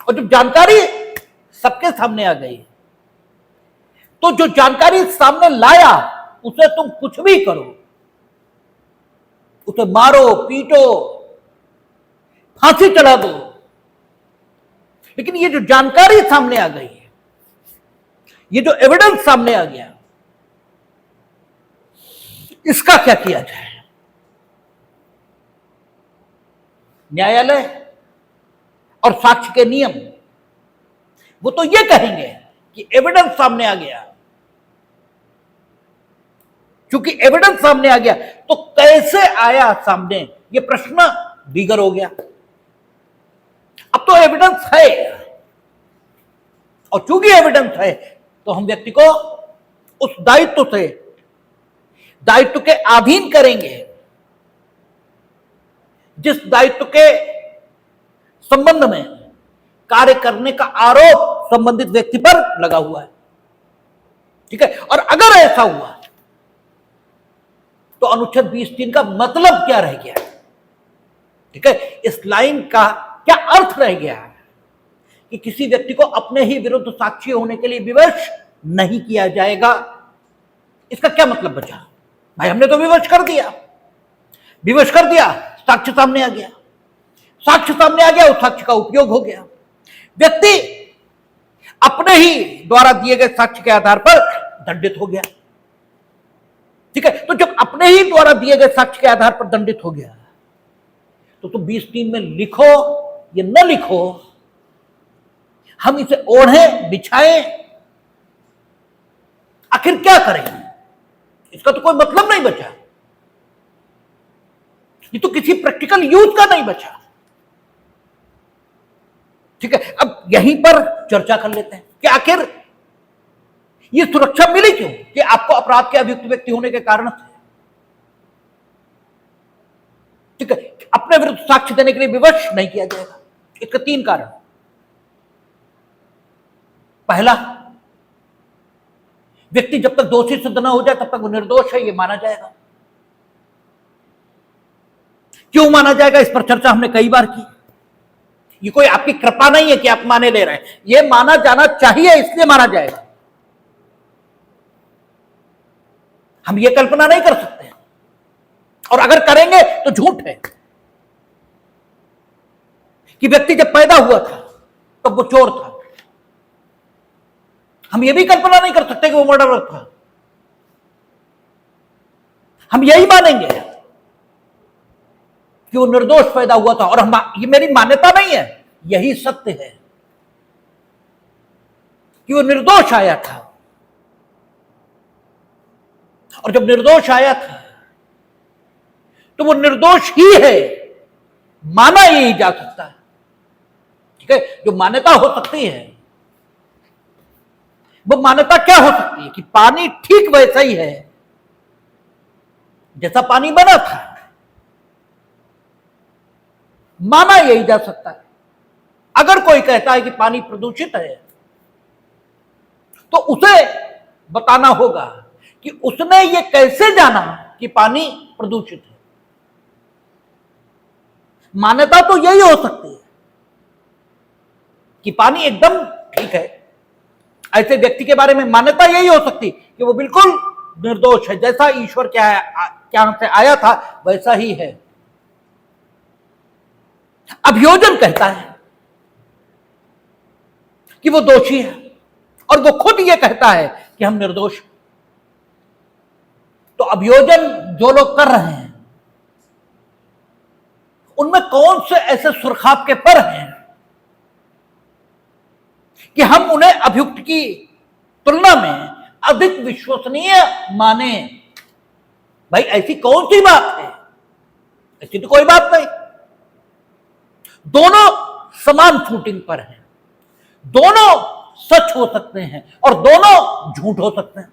और जब जानकारी सबके सामने आ गई तो जो जानकारी सामने लाया उसे तुम कुछ भी करो, उसे मारो, पीटो, फांसी चढ़ा दो, लेकिन ये जो जानकारी सामने आ गई है, ये जो एविडेंस सामने आ गया, इसका क्या किया जाए? न्यायालय और साक्ष्य के नियम वो तो ये कहेंगे कि एविडेंस सामने आ गया, क्योंकि एविडेंस सामने आ गया तो कैसे आया सामने, ये प्रश्न दीगर हो गया। अब तो एविडेंस है, और चूंकि एविडेंस है तो हम व्यक्ति को उस दायित्व के अधीन करेंगे जिस दायित्व के संबंध में कार्य करने का आरोप संबंधित व्यक्ति पर लगा हुआ है। ठीक है, और अगर ऐसा हुआ तो अनुच्छेद 20(3) का मतलब क्या रह गया? ठीक है, इस लाइन का क्या अर्थ रह गया है कि किसी व्यक्ति को अपने ही विरुद्ध साक्षी होने के लिए विवश नहीं किया जाएगा। इसका क्या मतलब बचा? भाई हमने तो विवश कर दिया, साक्ष्य सामने आ गया, उस साक्ष्य का उपयोग हो गया, व्यक्ति अपने ही द्वारा दिए गए साक्ष्य के आधार पर दंडित हो गया। ठीक है, तो जब अपने ही द्वारा दिए गए साक्ष्य के आधार पर दंडित हो गया तो 20(3) में लिखो या न लिखो, हम इसे ओढ़े बिछाएं, आखिर क्या करें? इसका तो कोई मतलब नहीं बचा, ये तो किसी प्रैक्टिकल यूज का नहीं बचा। ठीक है, अब यहीं पर चर्चा कर लेते हैं कि आखिर ये सुरक्षा मिली क्यों कि आपको अपराध के अभियुक्त व्यक्ति होने के कारण से, ठीक है, अपने विरुद्ध साक्ष्य देने के लिए विवश नहीं किया जाएगा। इसके 3 कारण। पहला, व्यक्ति जब तक दोषी सिद्ध न हो जाए तब तक वो निर्दोष है, ये माना जाएगा। क्यों माना जाएगा, इस पर चर्चा हमने कई बार की। ये कोई आपकी कृपा नहीं है कि आप माने ले रहे हैं, ये माना जाना चाहिए, इसलिए माना जाएगा। हम ये कल्पना नहीं कर सकते, और अगर करेंगे तो झूठ है कि व्यक्ति जब पैदा हुआ था तब वो चोर था। हम ये भी कल्पना नहीं कर सकते कि वो मर्डरर था। हम यही मानेंगे कि वो निर्दोष पैदा हुआ था, और ये मेरी मान्यता नहीं है, यही सत्य है कि वो निर्दोष आया था। और जब निर्दोष आया था तो वो निर्दोष ही है, माना ही जा सकता है। ठीक है, जो मान्यता हो सकती है वो मान्यता क्या हो सकती है कि पानी ठीक वैसा ही है जैसा पानी बना था, माना यही जा सकता है। अगर कोई कहता है कि पानी प्रदूषित है तो उसे बताना होगा कि उसने ये कैसे जाना कि पानी प्रदूषित है। मान्यता तो यही हो सकती है कि पानी एकदम ठीक है। ऐसे व्यक्ति के बारे में मान्यता यही हो सकती कि वो बिल्कुल निर्दोष है, जैसा ईश्वर क्या से आया था वैसा ही है। अभियोजन कहता है कि वो दोषी है और वो खुद ये कहता है कि हम निर्दोष। तो अभियोजन जो लोग कर रहे हैं उनमें कौन से ऐसे सुरखाब के पर हैं कि हम उन्हें अभियुक्त की तुलना में अधिक विश्वसनीय माने? भाई ऐसी कौन सी बात है? ऐसी तो कोई बात नहीं। दोनों समान फूटिंग पर हैं, दोनों सच हो सकते हैं और दोनों झूठ हो सकते हैं।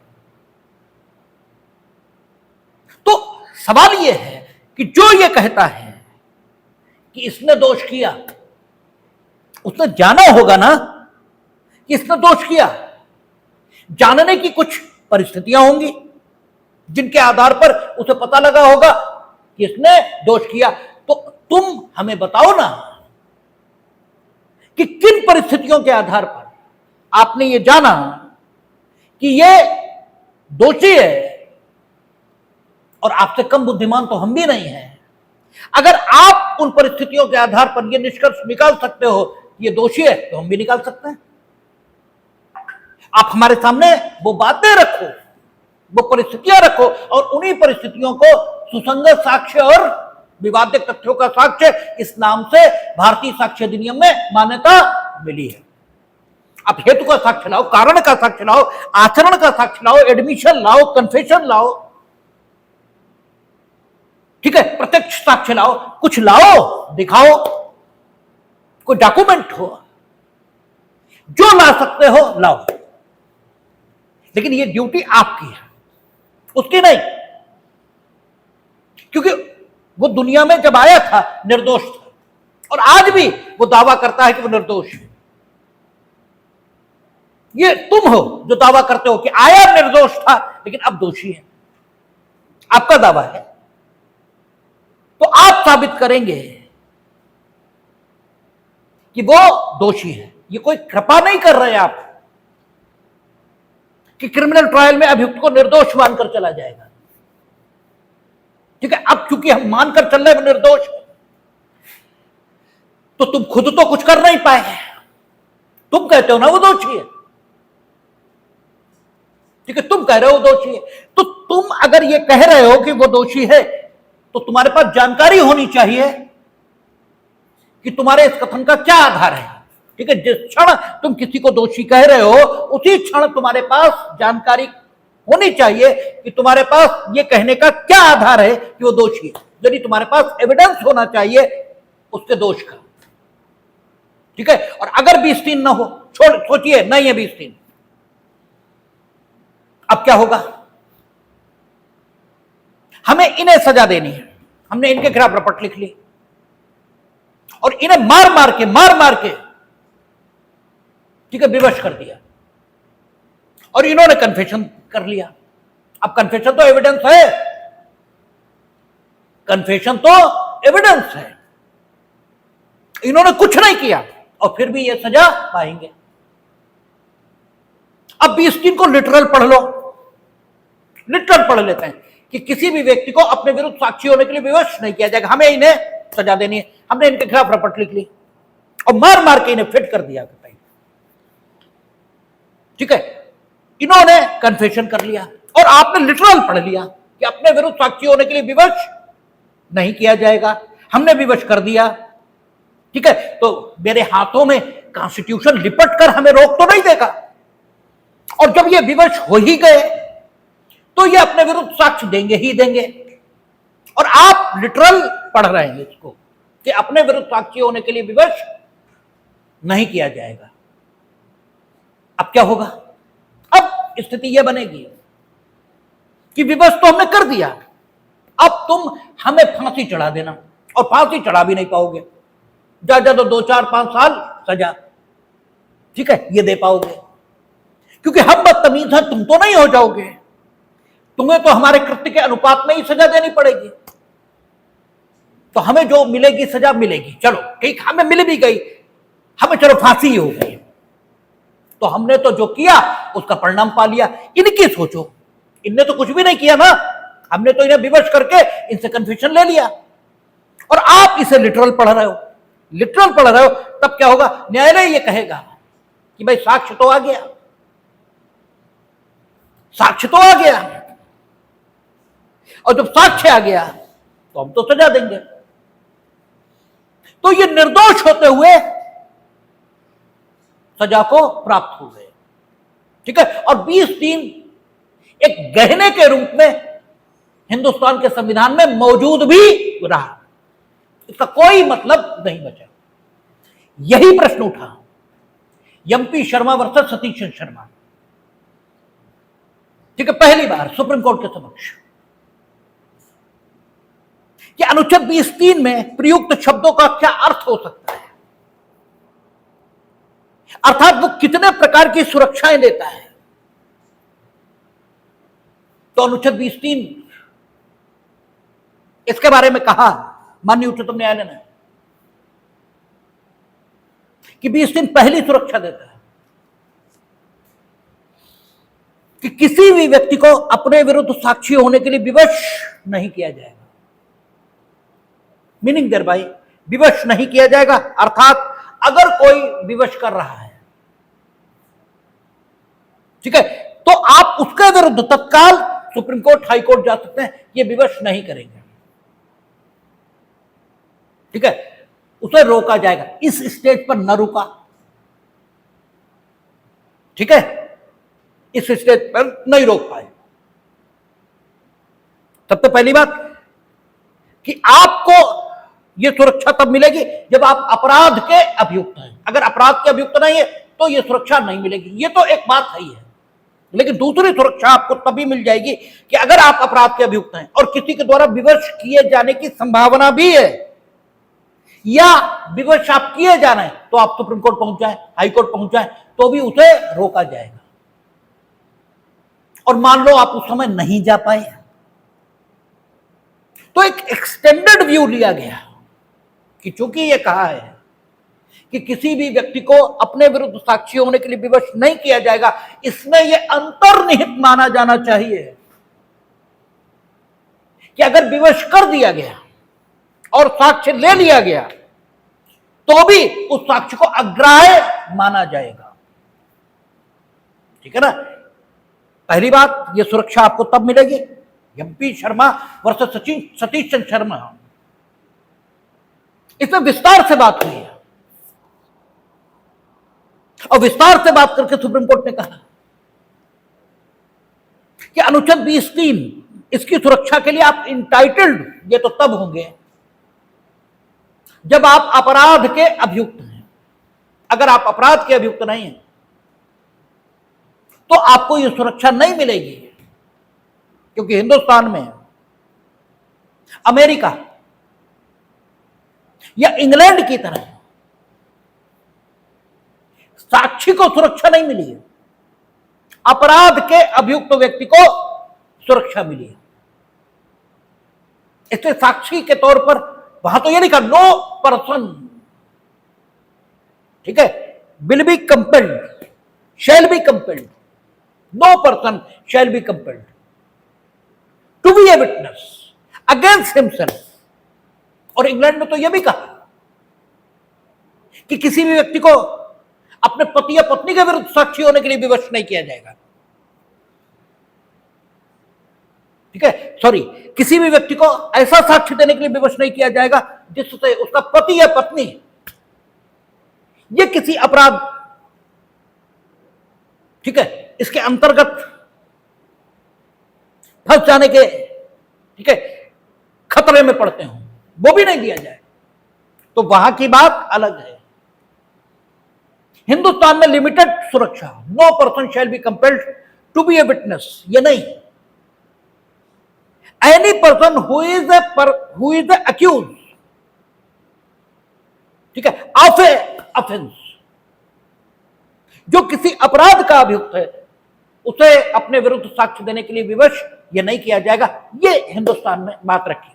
तो सवाल यह है कि जो ये कहता है कि इसने दोष किया, उसने जाना होगा ना कि इसने दोष किया। जानने की कुछ परिस्थितियां होंगी जिनके आधार पर उसे पता लगा होगा कि इसने दोष किया। तो तुम हमें बताओ ना कि किन परिस्थितियों के आधार पर आपने ये जाना कि ये दोषी है, और आपसे कम बुद्धिमान तो हम भी नहीं हैं। अगर आप उन परिस्थितियों के आधार पर यह निष्कर्ष निकाल सकते हो ये दोषी है तो हम भी निकाल सकते हैं। आप हमारे सामने वो बातें रखो, वो परिस्थितियां रखो, और उन्हीं परिस्थितियों को सुसंगत साक्ष्य और विवादित तथ्यों का साक्ष्य, इस नाम से भारतीय साक्ष्य अधिनियम में मान्यता मिली है। आप हेतु का साक्ष्य लाओ, कारण का साक्ष्य लाओ, आचरण का साक्ष्य लाओ, एडमिशन लाओ, कन्फेशन लाओ, ठीक है, प्रत्यक्ष साक्ष्य लाओ, कुछ लाओ, दिखाओ, कोई डॉक्यूमेंट हो, जो ला सकते हो लाओ, लेकिन ये ड्यूटी आपकी है, उसकी नहीं। क्योंकि वो दुनिया में जब आया था निर्दोष था, और आज भी वो दावा करता है कि वो निर्दोष है। ये तुम हो जो दावा करते हो कि आया निर्दोष था लेकिन अब दोषी है, आपका दावा है, तो आप साबित करेंगे कि वो दोषी है। ये कोई कृपा नहीं कर रहे आप कि क्रिमिनल ट्रायल में अभियुक्त को निर्दोष मानकर चला जाएगा, ठीक है। अब चूंकि हम मानकर चल रहे हैं वो निर्दोष है, तो तुम खुद तो कुछ कर नहीं पाए, तुम कहते हो ना वो दोषी है, ठीक है, तुम कह रहे हो दोषी है। तो तुम अगर ये कह रहे हो कि वो दोषी है, तो तुम्हारे पास जानकारी होनी चाहिए कि तुम्हारे इस कथन का क्या आधार है, ठीक है। जिस क्षण तुम किसी को दोषी कह रहे हो, उसी क्षण तुम्हारे पास जानकारी होनी चाहिए कि तुम्हारे पास ये कहने का क्या आधार है कि वो दोषी है। यदि तुम्हारे पास एविडेंस होना चाहिए उसके दोष का, ठीक है। और अगर 20-3 ना हो, सोचिए नहीं है 20-3, अब क्या होगा? हमें इन्हें सजा देनी है। हमने इनके खिलाफ रपट लिख ली और इन्हें मार मार के ठीक है विवश कर दिया, और इन्होंने कन्फेशन कर लिया। अब कन्फेशन तो एविडेंस है, कन्फेशन तो एविडेंस है, इन्होंने कुछ नहीं किया और फिर भी ये सजा पाएंगे। अब 20-3 को लिटरल पढ़ लो, लिटरल पढ़ लेते हैं कि किसी भी व्यक्ति को अपने विरुद्ध साक्षी होने के लिए विवश नहीं किया जाएगा, हमें इन्हें सजा देनी है। हमने इनके खिलाफ रपट लिख ली और मार के इन्हें फिट कर दिया, ठीक है। इन्होंने कन्फेशन कर लिया और आपने लिटरल पढ़ लिया कि अपने विरुद्ध साक्षी होने के लिए विवश नहीं किया जाएगा, हमने विवश कर दिया, ठीक है। तो मेरे हाथों में कॉन्स्टिट्यूशन लिपट कर हमें रोक तो नहीं देगा, और जब ये विवश हो ही गए तो ये अपने विरुद्ध साक्ष्य देंगे ही देंगे। और आप लिटरल पढ़ रहे हैं इसको कि अपने विरुद्ध साक्षी होने के लिए विवश नहीं किया जाएगा। अब क्या होगा? अब स्थिति यह बनेगी कि विवश तो हमने कर दिया, अब तुम हमें फांसी चढ़ा देना, और फांसी चढ़ा भी नहीं पाओगे, ज्यादा तो 2-4-5 साल सजा, ठीक है, ये दे पाओगे, क्योंकि हम बदतमीज हैं, तुम तो नहीं हो जाओगे, तुम्हें तो हमारे कृत्य के अनुपात में ही सजा देनी पड़ेगी, तो हमें जो मिलेगी सजा मिलेगी। चलो ठीक, हमें मिल भी गई, हमें चलो फांसी ही हो गई, तो हमने तो जो किया उसका परिणाम पा लिया। इनकी सोचो, इनने तो कुछ भी नहीं किया ना, हमने तो इन्हें विवश करके इनसे कन्फेशन ले लिया, और आप इसे लिटरल पढ़ रहे हो, लिटरल पढ़ रहे हो। तब क्या होगा? न्यायालय ये कहेगा कि भाई साक्ष्य तो आ गया, साक्ष्य तो आ गया, और जब साक्ष्य आ गया तो हम तो सजा देंगे। तो ये निर्दोष होते हुए सजा को प्राप्त हो गए, ठीक है। और 20-3 एक गहने के रूप में हिंदुस्तान के संविधान में मौजूद भी रहा, इसका कोई मतलब नहीं बचा। यही प्रश्न उठा एमपी शर्मा वर्सेस सतीश शर्मा, ठीक है, पहली बार सुप्रीम कोर्ट के समक्ष कि अनुच्छेद 20-3 में प्रयुक्त शब्दों का क्या अर्थ हो सकता है, अर्थात वो कितने प्रकार की सुरक्षाएं देता है। तो अनुच्छेद 20-3 इसके बारे में कहा माननीय उच्चतम न्यायालय ने कि 20-3 पहली सुरक्षा देता है कि किसी भी व्यक्ति को अपने विरुद्ध साक्षी होने के लिए विवश नहीं किया जाएगा। मीनिंग देयर बाय विवश नहीं किया जाएगा, अर्थात अगर कोई विवश कर रहा है, ठीक है, तो आप उसके विरुद्ध तत्काल सुप्रीम कोर्ट, हाई कोर्ट जा सकते हैं, ये विवश नहीं करेंगे, ठीक है, उसे रोका जाएगा। इस स्टेज पर न रुका, ठीक है, इस स्टेज पर नहीं रोक पाए। सबसे पहली बात कि आपको यह सुरक्षा तब मिलेगी जब आप अपराध के अभियुक्त हैं। अगर अपराध के अभियुक्त नहीं है तो यह सुरक्षा नहीं मिलेगी, यह तो एक बात है ही है। लेकिन दूसरी सुरक्षा आपको तभी मिल जाएगी कि अगर आप अपराध के अभियुक्त हैं और किसी के द्वारा विवश किए जाने की संभावना भी है, या विवश आप किए जा रहे हैं, तो आप सुप्रीम कोर्ट पहुंच जाए, हाई कोर्ट पहुंच जाए, तो भी उसे रोका जाएगा। और मान लो आप उस समय नहीं जा पाए, तो एक एक्सटेंडेड व्यू लिया गया कि चूंकि यह कहा है कि किसी भी व्यक्ति को अपने विरुद्ध साक्षी होने के लिए विवश नहीं किया जाएगा, इसमें यह अंतर्निहित माना जाना चाहिए कि अगर विवश कर दिया गया और साक्ष्य ले लिया गया तो भी उस साक्ष्य को अग्राह्य माना जाएगा, ठीक है ना। पहली बात, यह सुरक्षा आपको तब मिलेगी, एमपी शर्मा वर्सेस सतीश चंद्र शर्मा, इसमें विस्तार से बात हुई है और विस्तार से बात करके सुप्रीम कोर्ट ने कहा कि अनुच्छेद 20(3) इसकी सुरक्षा के लिए आप इंटाइटल्ड ये तो तब होंगे जब आप अपराध के अभियुक्त हैं। अगर आप अपराध के अभियुक्त नहीं हैं तो आपको यह सुरक्षा नहीं मिलेगी, क्योंकि हिंदुस्तान में अमेरिका या इंग्लैंड की तरह साक्षी को सुरक्षा नहीं मिली है, अपराध के अभियुक्त व्यक्ति को सुरक्षा मिली है। इसलिए साक्षी के तौर पर वहां तो यह लिखा नो पर्सन, ठीक है, will be compelled, shall be compelled, no person shall be compelled to be a witness against himself. और इंग्लैंड में तो यह भी कहा कि किसी भी व्यक्ति को अपने पति या पत्नी के विरुद्ध साक्षी होने के लिए विवश नहीं किया जाएगा, ठीक है, सॉरी, किसी भी व्यक्ति को ऐसा साक्ष्य देने के लिए विवश नहीं किया जाएगा जिससे उसका पति या पत्नी ये किसी अपराध, ठीक है, इसके अंतर्गत फंस जाने के, ठीक है, खतरे में पड़ते हों, वो भी नहीं दिया जाए, तो वहां की बात अलग है। हिंदुस्तान में लिमिटेड सुरक्षा, no person shall be compelled to be a witness, ये नहीं, any person who is accuse, ठीक है, ऑफ ए ऑफेंस, जो किसी अपराध का अभियुक्त है उसे अपने विरुद्ध साक्ष्य देने के लिए विवश यह नहीं किया जाएगा, ये हिंदुस्तान में बात रखी है।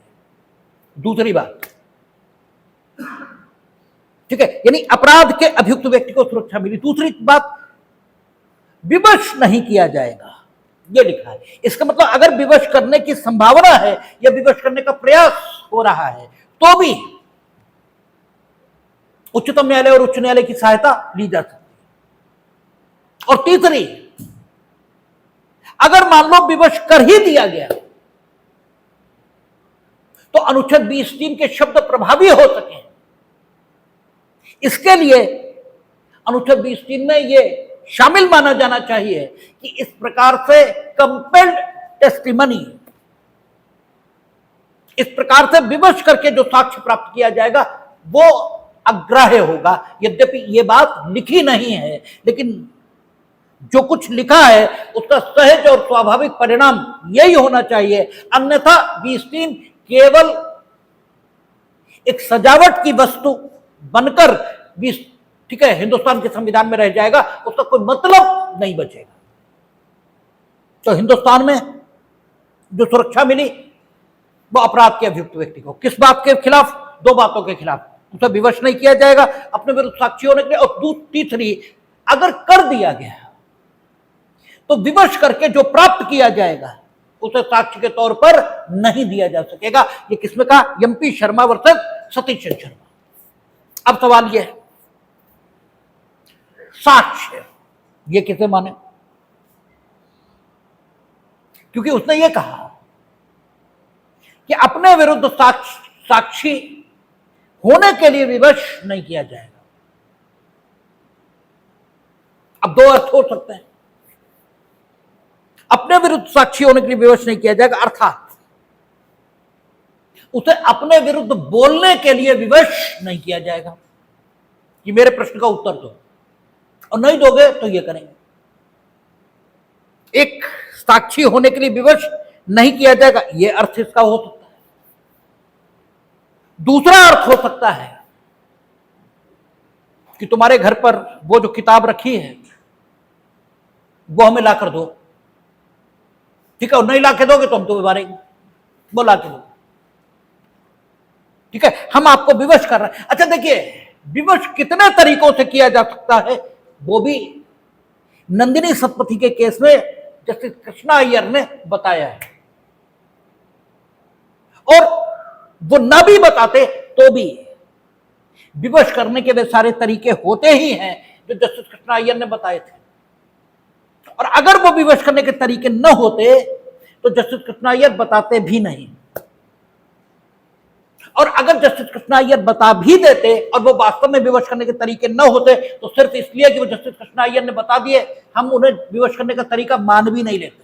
दूसरी बात, ठीक है, यानी अपराध के अभियुक्त व्यक्ति को सुरक्षा मिली। दूसरी बात, विवश नहीं किया जाएगा, यह लिखा है। इसका मतलब अगर विवश करने की संभावना है या विवश करने का प्रयास हो रहा है तो भी उच्चतम न्यायालय और उच्च न्यायालय की सहायता ली जा सकती है। और तीसरी, अगर मान लो विवश कर ही दिया गया तो अनुच्छेद 20(3) के शब्द प्रभावी हो सके, इसके लिए अनुच्छेद 20(3) में यह शामिल माना जाना चाहिए कि इस प्रकार से कंपेल्ड टेस्टिमनी, इस प्रकार से विवश करके जो साक्ष्य प्राप्त किया जाएगा वो अग्राह्य होगा। यद्यपि यह बात लिखी नहीं है, लेकिन जो कुछ लिखा है उसका सहज और स्वाभाविक परिणाम यही होना चाहिए, अन्यथा 20(3) केवल एक सजावट की वस्तु बनकर 20, ठीक है, हिंदुस्तान के संविधान में रह जाएगा, उसका कोई मतलब नहीं बचेगा। तो हिंदुस्तान में जो सुरक्षा मिली वो अपराध के अभियुक्त व्यक्ति को किस बात के खिलाफ? दो बातों के खिलाफ, उसे विवश नहीं किया जाएगा अपने विरुद्ध साक्षी होने के लिए, और तीसरी, अगर कर दिया गया तो विवश करके जो प्राप्त किया जाएगा उसे साक्ष्य के तौर पर नहीं दिया जा सकेगा। ये किसमें कहा? MP Sharma versus Satish Chandra Sharma. अब सवाल यह है साक्ष्य, ये किसे माने? क्योंकि उसने ये कहा कि अपने विरुद्ध साक्षी होने के लिए विवश नहीं किया जाएगा। अब दो अर्थ हो सकते हैं। अपने विरुद्ध साक्षी होने के लिए विवश नहीं किया जाएगा अर्थात उसे अपने विरुद्ध बोलने के लिए विवश नहीं किया जाएगा कि मेरे प्रश्न का उत्तर दो, और नहीं दोगे तो ये करेंगे। एक साक्षी होने के लिए विवश नहीं किया जाएगा, यह अर्थ इसका हो सकता है। दूसरा अर्थ हो सकता है कि तुम्हारे घर पर वो जो किताब रखी है वो हमें लाकर दो, ठीक है, और नहीं लाके दोगे तो हम तुम्हें मारेंगे, वो लाके दो, ठीक है। हम आपको विवश कर रहे हैं। अच्छा देखिए, विवश कितने तरीकों से किया जा सकता है वो भी नंदिनी सतपथी के केस में जस्टिस कृष्णा अय्यर ने बताया है, और वो ना भी बताते तो भी विवश करने के वे सारे तरीके होते ही हैं जो जस्टिस कृष्णा अय्यर ने बताए थे। और अगर वो विवश करने के तरीके न होते तो जस्टिस कृष्णा अय्यर बताते भी नहीं, और अगर जस्टिस कृष्णा अय्यर बता भी देते और वो वास्तव में विवश करने के तरीके न होते तो सिर्फ इसलिए कि वो जस्टिस कृष्णा अय्यर ने बता दिए हम उन्हें विवश करने का तरीका मान भी नहीं लेते,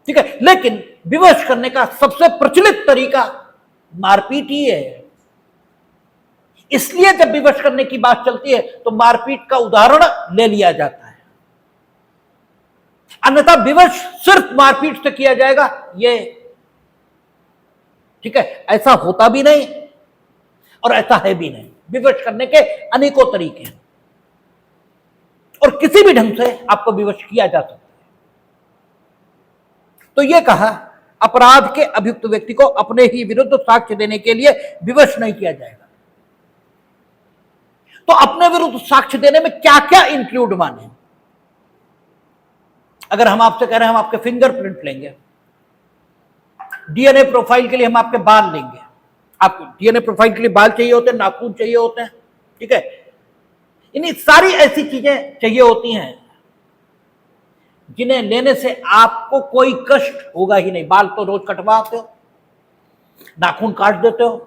ठीक है। लेकिन विवश करने का सबसे प्रचलित तरीका मारपीट ही है, इसलिए जब विवश करने की बात चलती है तो मारपीट का उदाहरण ले लिया जाता है। अन्यथा विवश सिर्फ मारपीट से किया जाएगा, ये ठीक है, ऐसा होता भी नहीं और ऐसा है भी नहीं। विवश करने के अनेकों तरीके हैं और किसी भी ढंग से आपको विवश किया जा सकता है। तो यह कहा अपराध के अभियुक्त व्यक्ति को अपने ही विरुद्ध साक्ष्य देने के लिए विवश नहीं किया जाएगा। तो अपने विरुद्ध साक्ष्य देने में क्या क्या इंक्लूड माने? अगर हम आपसे कह रहे हैं हम आपके फिंगरप्रिंट लेंगे, डीएनए प्रोफाइल के लिए हम आपके बाल लेंगे, आपको डीएनए प्रोफाइल के लिए बाल चाहिए होते हैं, नाखून चाहिए होते हैं, ठीक है, इन्हीं सारी ऐसी चीजें चाहिए होती हैं जिन्हें लेने से आपको कोई कष्ट होगा ही नहीं। बाल तो रोज कटवाते हो, नाखून काट देते हो,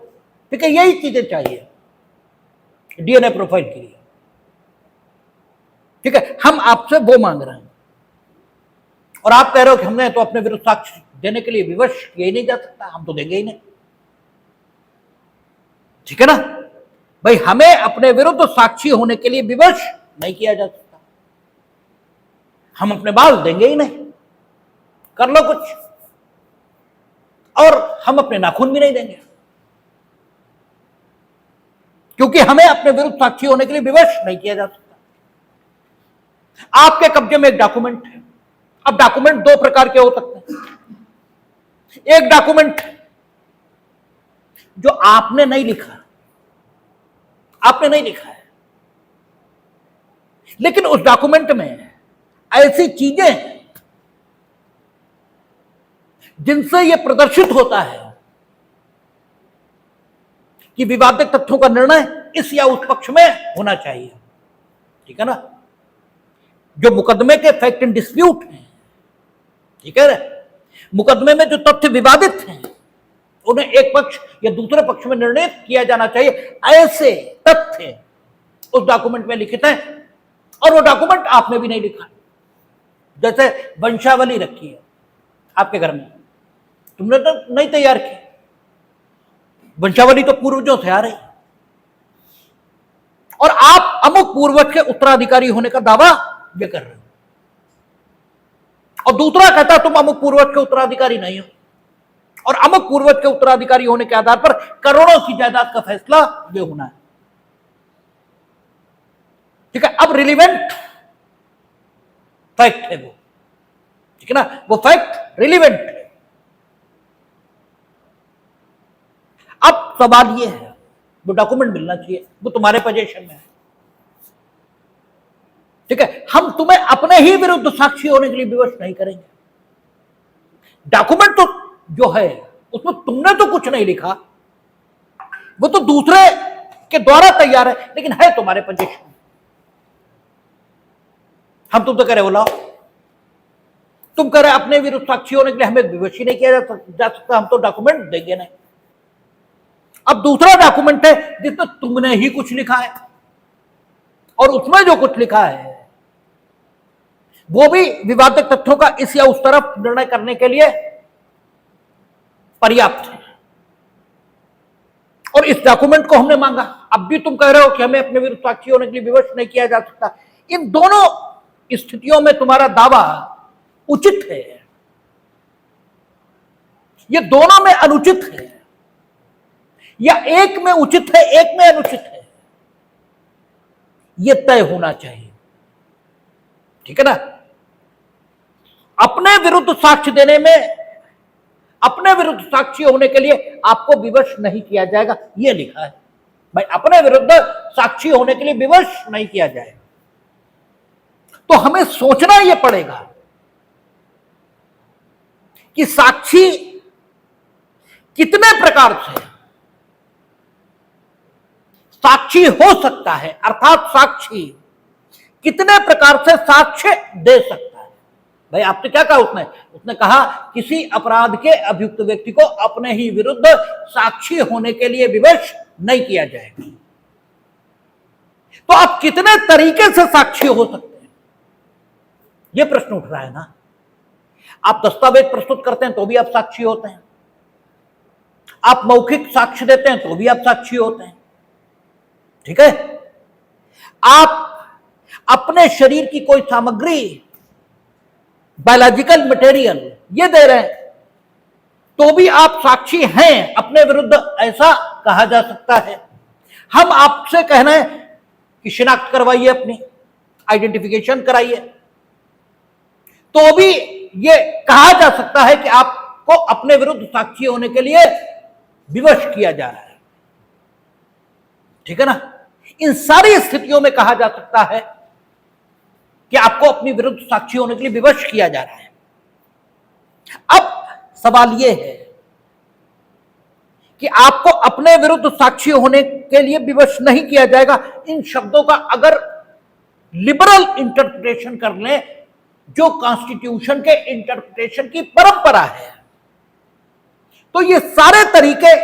ठीक है, यही चीजें चाहिए डीएनए प्रोफाइल के लिए, ठीक है। हम आपसे वो मांग रहे हैं और आप कह रहे हो कि हमने तो अपने विरुद्ध साक्ष्य देने के लिए विवश किया ही नहीं जा सकता, हम तो देंगे ही नहीं, ठीक है ना भाई। हमें अपने विरुद्ध साक्षी होने के लिए विवश नहीं किया जा सकता, हम अपने बाल देंगे ही नहीं, कर लो कुछ, और हम अपने नाखून भी नहीं देंगे क्योंकि हमें अपने विरुद्ध साक्षी होने के लिए विवश नहीं किया जा सकता। आपके कब्जे में एक डॉक्यूमेंट है। अब डॉक्यूमेंट दो प्रकार के हो सकते हैं। एक डॉक्यूमेंट जो आपने नहीं लिखा, आपने नहीं लिखा है, लेकिन उस डॉक्यूमेंट में ऐसी चीजें हैं जिनसे यह प्रदर्शित होता है कि विवादित तथ्यों का निर्णय इस या उस पक्ष में होना चाहिए, ठीक है ना। जो मुकदमे के फैक्ट इन डिस्प्यूट हैं, ठीक है, मुकदमे में जो तथ्य विवादित हैं उन्हें एक पक्ष या दूसरे पक्ष में निर्णित किया जाना चाहिए। ऐसे तथ्य उस डॉक्यूमेंट में लिखित हैं और वो डॉक्यूमेंट आपने भी नहीं लिखा। जैसे वंशावली रखी है आपके घर में, तुमने तो नहीं तैयार की, वंशावली तो पूर्वजों से आ रही और आप अमुक पूर्वज के उत्तराधिकारी होने का दावा ये कर रहे हो, और दूसरा कहता तुम अमुक पूर्वज के उत्तराधिकारी नहीं हो, और अमुक पूर्वज के उत्तराधिकारी होने के आधार पर करोड़ों की जायदाद का फैसला ये होना है, ठीक है। अब रिलीवेंट फैक्ट है वो, ठीक है ना, वो फैक्ट रिलीवेंट है। अब सवाल ये है वो डॉक्यूमेंट मिलना चाहिए, वो तुम्हारे पोजीशन में है, ठीक है। हम तुम्हें अपने ही विरुद्ध साक्षी होने के लिए विवश नहीं करेंगे। डॉक्यूमेंट तो जो है उसमें तुमने तो कुछ नहीं लिखा, वो तो दूसरे के द्वारा तैयार है, लेकिन है तुम्हारे पोजीशन। हम तुम तो कह रहे बोला, तुम कह रहे अपने विरुद्ध साक्षी होने के लिए हमें विवश ही नहीं किया जा सकता, हम तो डॉक्यूमेंट देंगे नहीं। अब दूसरा डॉक्यूमेंट है जिसमें तुमने ही कुछ लिखा है, और उसमें जो कुछ लिखा है वो भी विवादित तथ्यों का इस या उस तरफ निर्णय करने के लिए पर्याप्त है, और इस डॉक्यूमेंट को हमने मांगा। अब भी तुम कह रहे हो कि हमें अपने विरुद्ध साक्षी होने के लिए विवश नहीं किया जा सकता। इन दोनों स्थितियों में तुम्हारा दावा उचित है, ये दोनों में अनुचित है, या एक में उचित है एक में अनुचित है, यह तय होना चाहिए। ठीक है ना? अपने विरुद्ध साक्ष्य देने में, अपने विरुद्ध साक्षी होने के लिए आपको विवश नहीं किया जाएगा, यह लिखा है भाई। अपने विरुद्ध साक्षी होने के लिए विवश नहीं किया जाएगा, तो हमें सोचना यह पड़ेगा कि साक्षी कितने प्रकार से साक्षी हो सकता है, अर्थात साक्षी कितने प्रकार से साक्ष्य दे सकता है। भाई आपने क्या कहा? उसने कहा किसी अपराध के अभियुक्त व्यक्ति को अपने ही विरुद्ध साक्षी होने के लिए विवश नहीं किया जाएगा। तो आप कितने तरीके से साक्षी हो सकते हैं, यह प्रश्न उठ रहा है ना। आप दस्तावेज प्रस्तुत करते हैं तो भी आप साक्षी होते हैं, आप मौखिक साक्ष्य देते हैं तो भी आप साक्षी होते हैं। ठीक है? आप अपने शरीर की कोई सामग्री, बायोलॉजिकल मटेरियल ये दे रहे हैं तो भी आप साक्षी हैं अपने विरुद्ध, ऐसा कहा जा सकता है। हम आपसे कह रहे हैं कि शिनाख्त करवाइए, अपनी आइडेंटिफिकेशन कराइए, तो भी ये कहा जा सकता है कि आपको अपने विरुद्ध साक्षी होने के लिए विवश किया जा रहा है। ठीक है ना? इन सारी स्थितियों में कहा जा सकता है कि आपको अपनी विरुद्ध साक्षी होने के लिए विवश किया जा रहा है। अब सवाल यह है कि आपको अपने विरुद्ध साक्षी होने के लिए विवश नहीं किया जाएगा, इन शब्दों का अगर लिबरल इंटरप्रिटेशन कर लें, जो कॉन्स्टिट्यूशन के इंटरप्रिटेशन की परंपरा है, तो ये सारे तरीके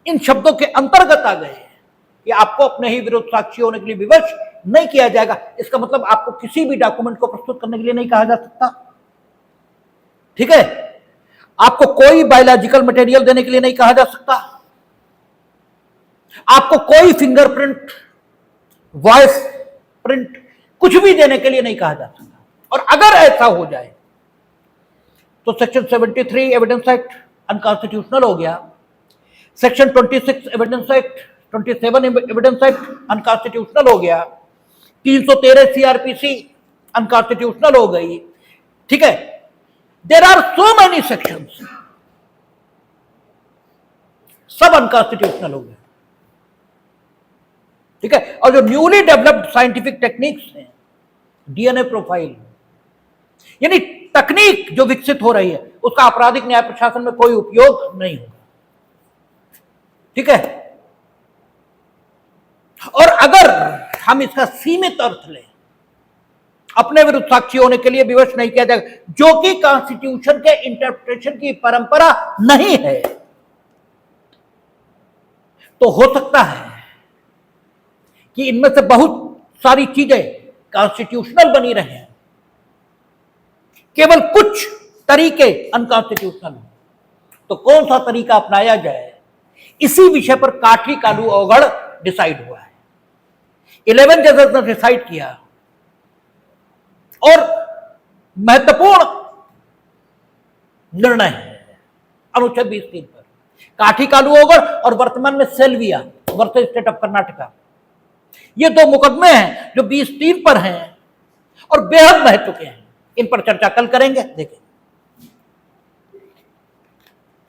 इन शब्दों के अंतर्गत आ गए कि आपको अपने ही विरुद्ध साक्षी होने के लिए विवश नहीं किया जाएगा। इसका मतलब आपको किसी भी डॉक्यूमेंट को प्रस्तुत करने के लिए नहीं कहा जा सकता। ठीक है? आपको कोई बायोलॉजिकल मटेरियल देने के लिए नहीं कहा जा सकता, आपको कोई फिंगरप्रिंट, वॉइस प्रिंट, कुछ भी देने के लिए नहीं कहा जा सकता। और अगर ऐसा हो जाए तो सेक्शन 73 एविडेंस एक्ट अनकॉन्स्टिट्यूशनल हो गया, section 26 evidence act, 27 evidence act unconstitutional हो गया, 313 सीआरपीसी अनकॉन्स्टिट्यूशनल हो गई। ठीक है? There are so many sections, सब अनकॉन्स्टिट्यूशनल हो गए। ठीक है? और जो न्यूली डेवलप्ड साइंटिफिक टेक्निक्स हैं, डीएनए प्रोफाइल, यानी तकनीक जो विकसित हो रही है, उसका आपराधिक न्याय प्रशासन में कोई उपयोग नहीं होगा। ठीक है? और अगर हम इसका सीमित अर्थ लें, अपने विरुद्ध साक्षी होने के लिए विवश नहीं किया जाएगा, जो कि कॉन्स्टिट्यूशन के इंटरप्रिटेशन की परंपरा नहीं है, तो हो सकता है कि इनमें से बहुत सारी चीजें कॉन्स्टिट्यूशनल बनी रहे, केवल कुछ तरीके अनकॉन्स्टिट्यूशनल हो। तो कौन सा तरीका अपनाया जाए, इसी विषय पर काठी कालू अवगढ़ डिसाइड हुआ है। 11 जजेस ने डिसाइड किया, और महत्वपूर्ण निर्णय है अनुच्छेद 20(3) पर। काठी कालू अवगढ़ और वर्तमान में सेल्विया वर्सेस स्टेट ऑफ कर्नाटका, ये दो मुकदमे हैं जो 20(3) पर हैं और बेहद महत्व के हैं। इन पर चर्चा कल करेंगे। देखिए,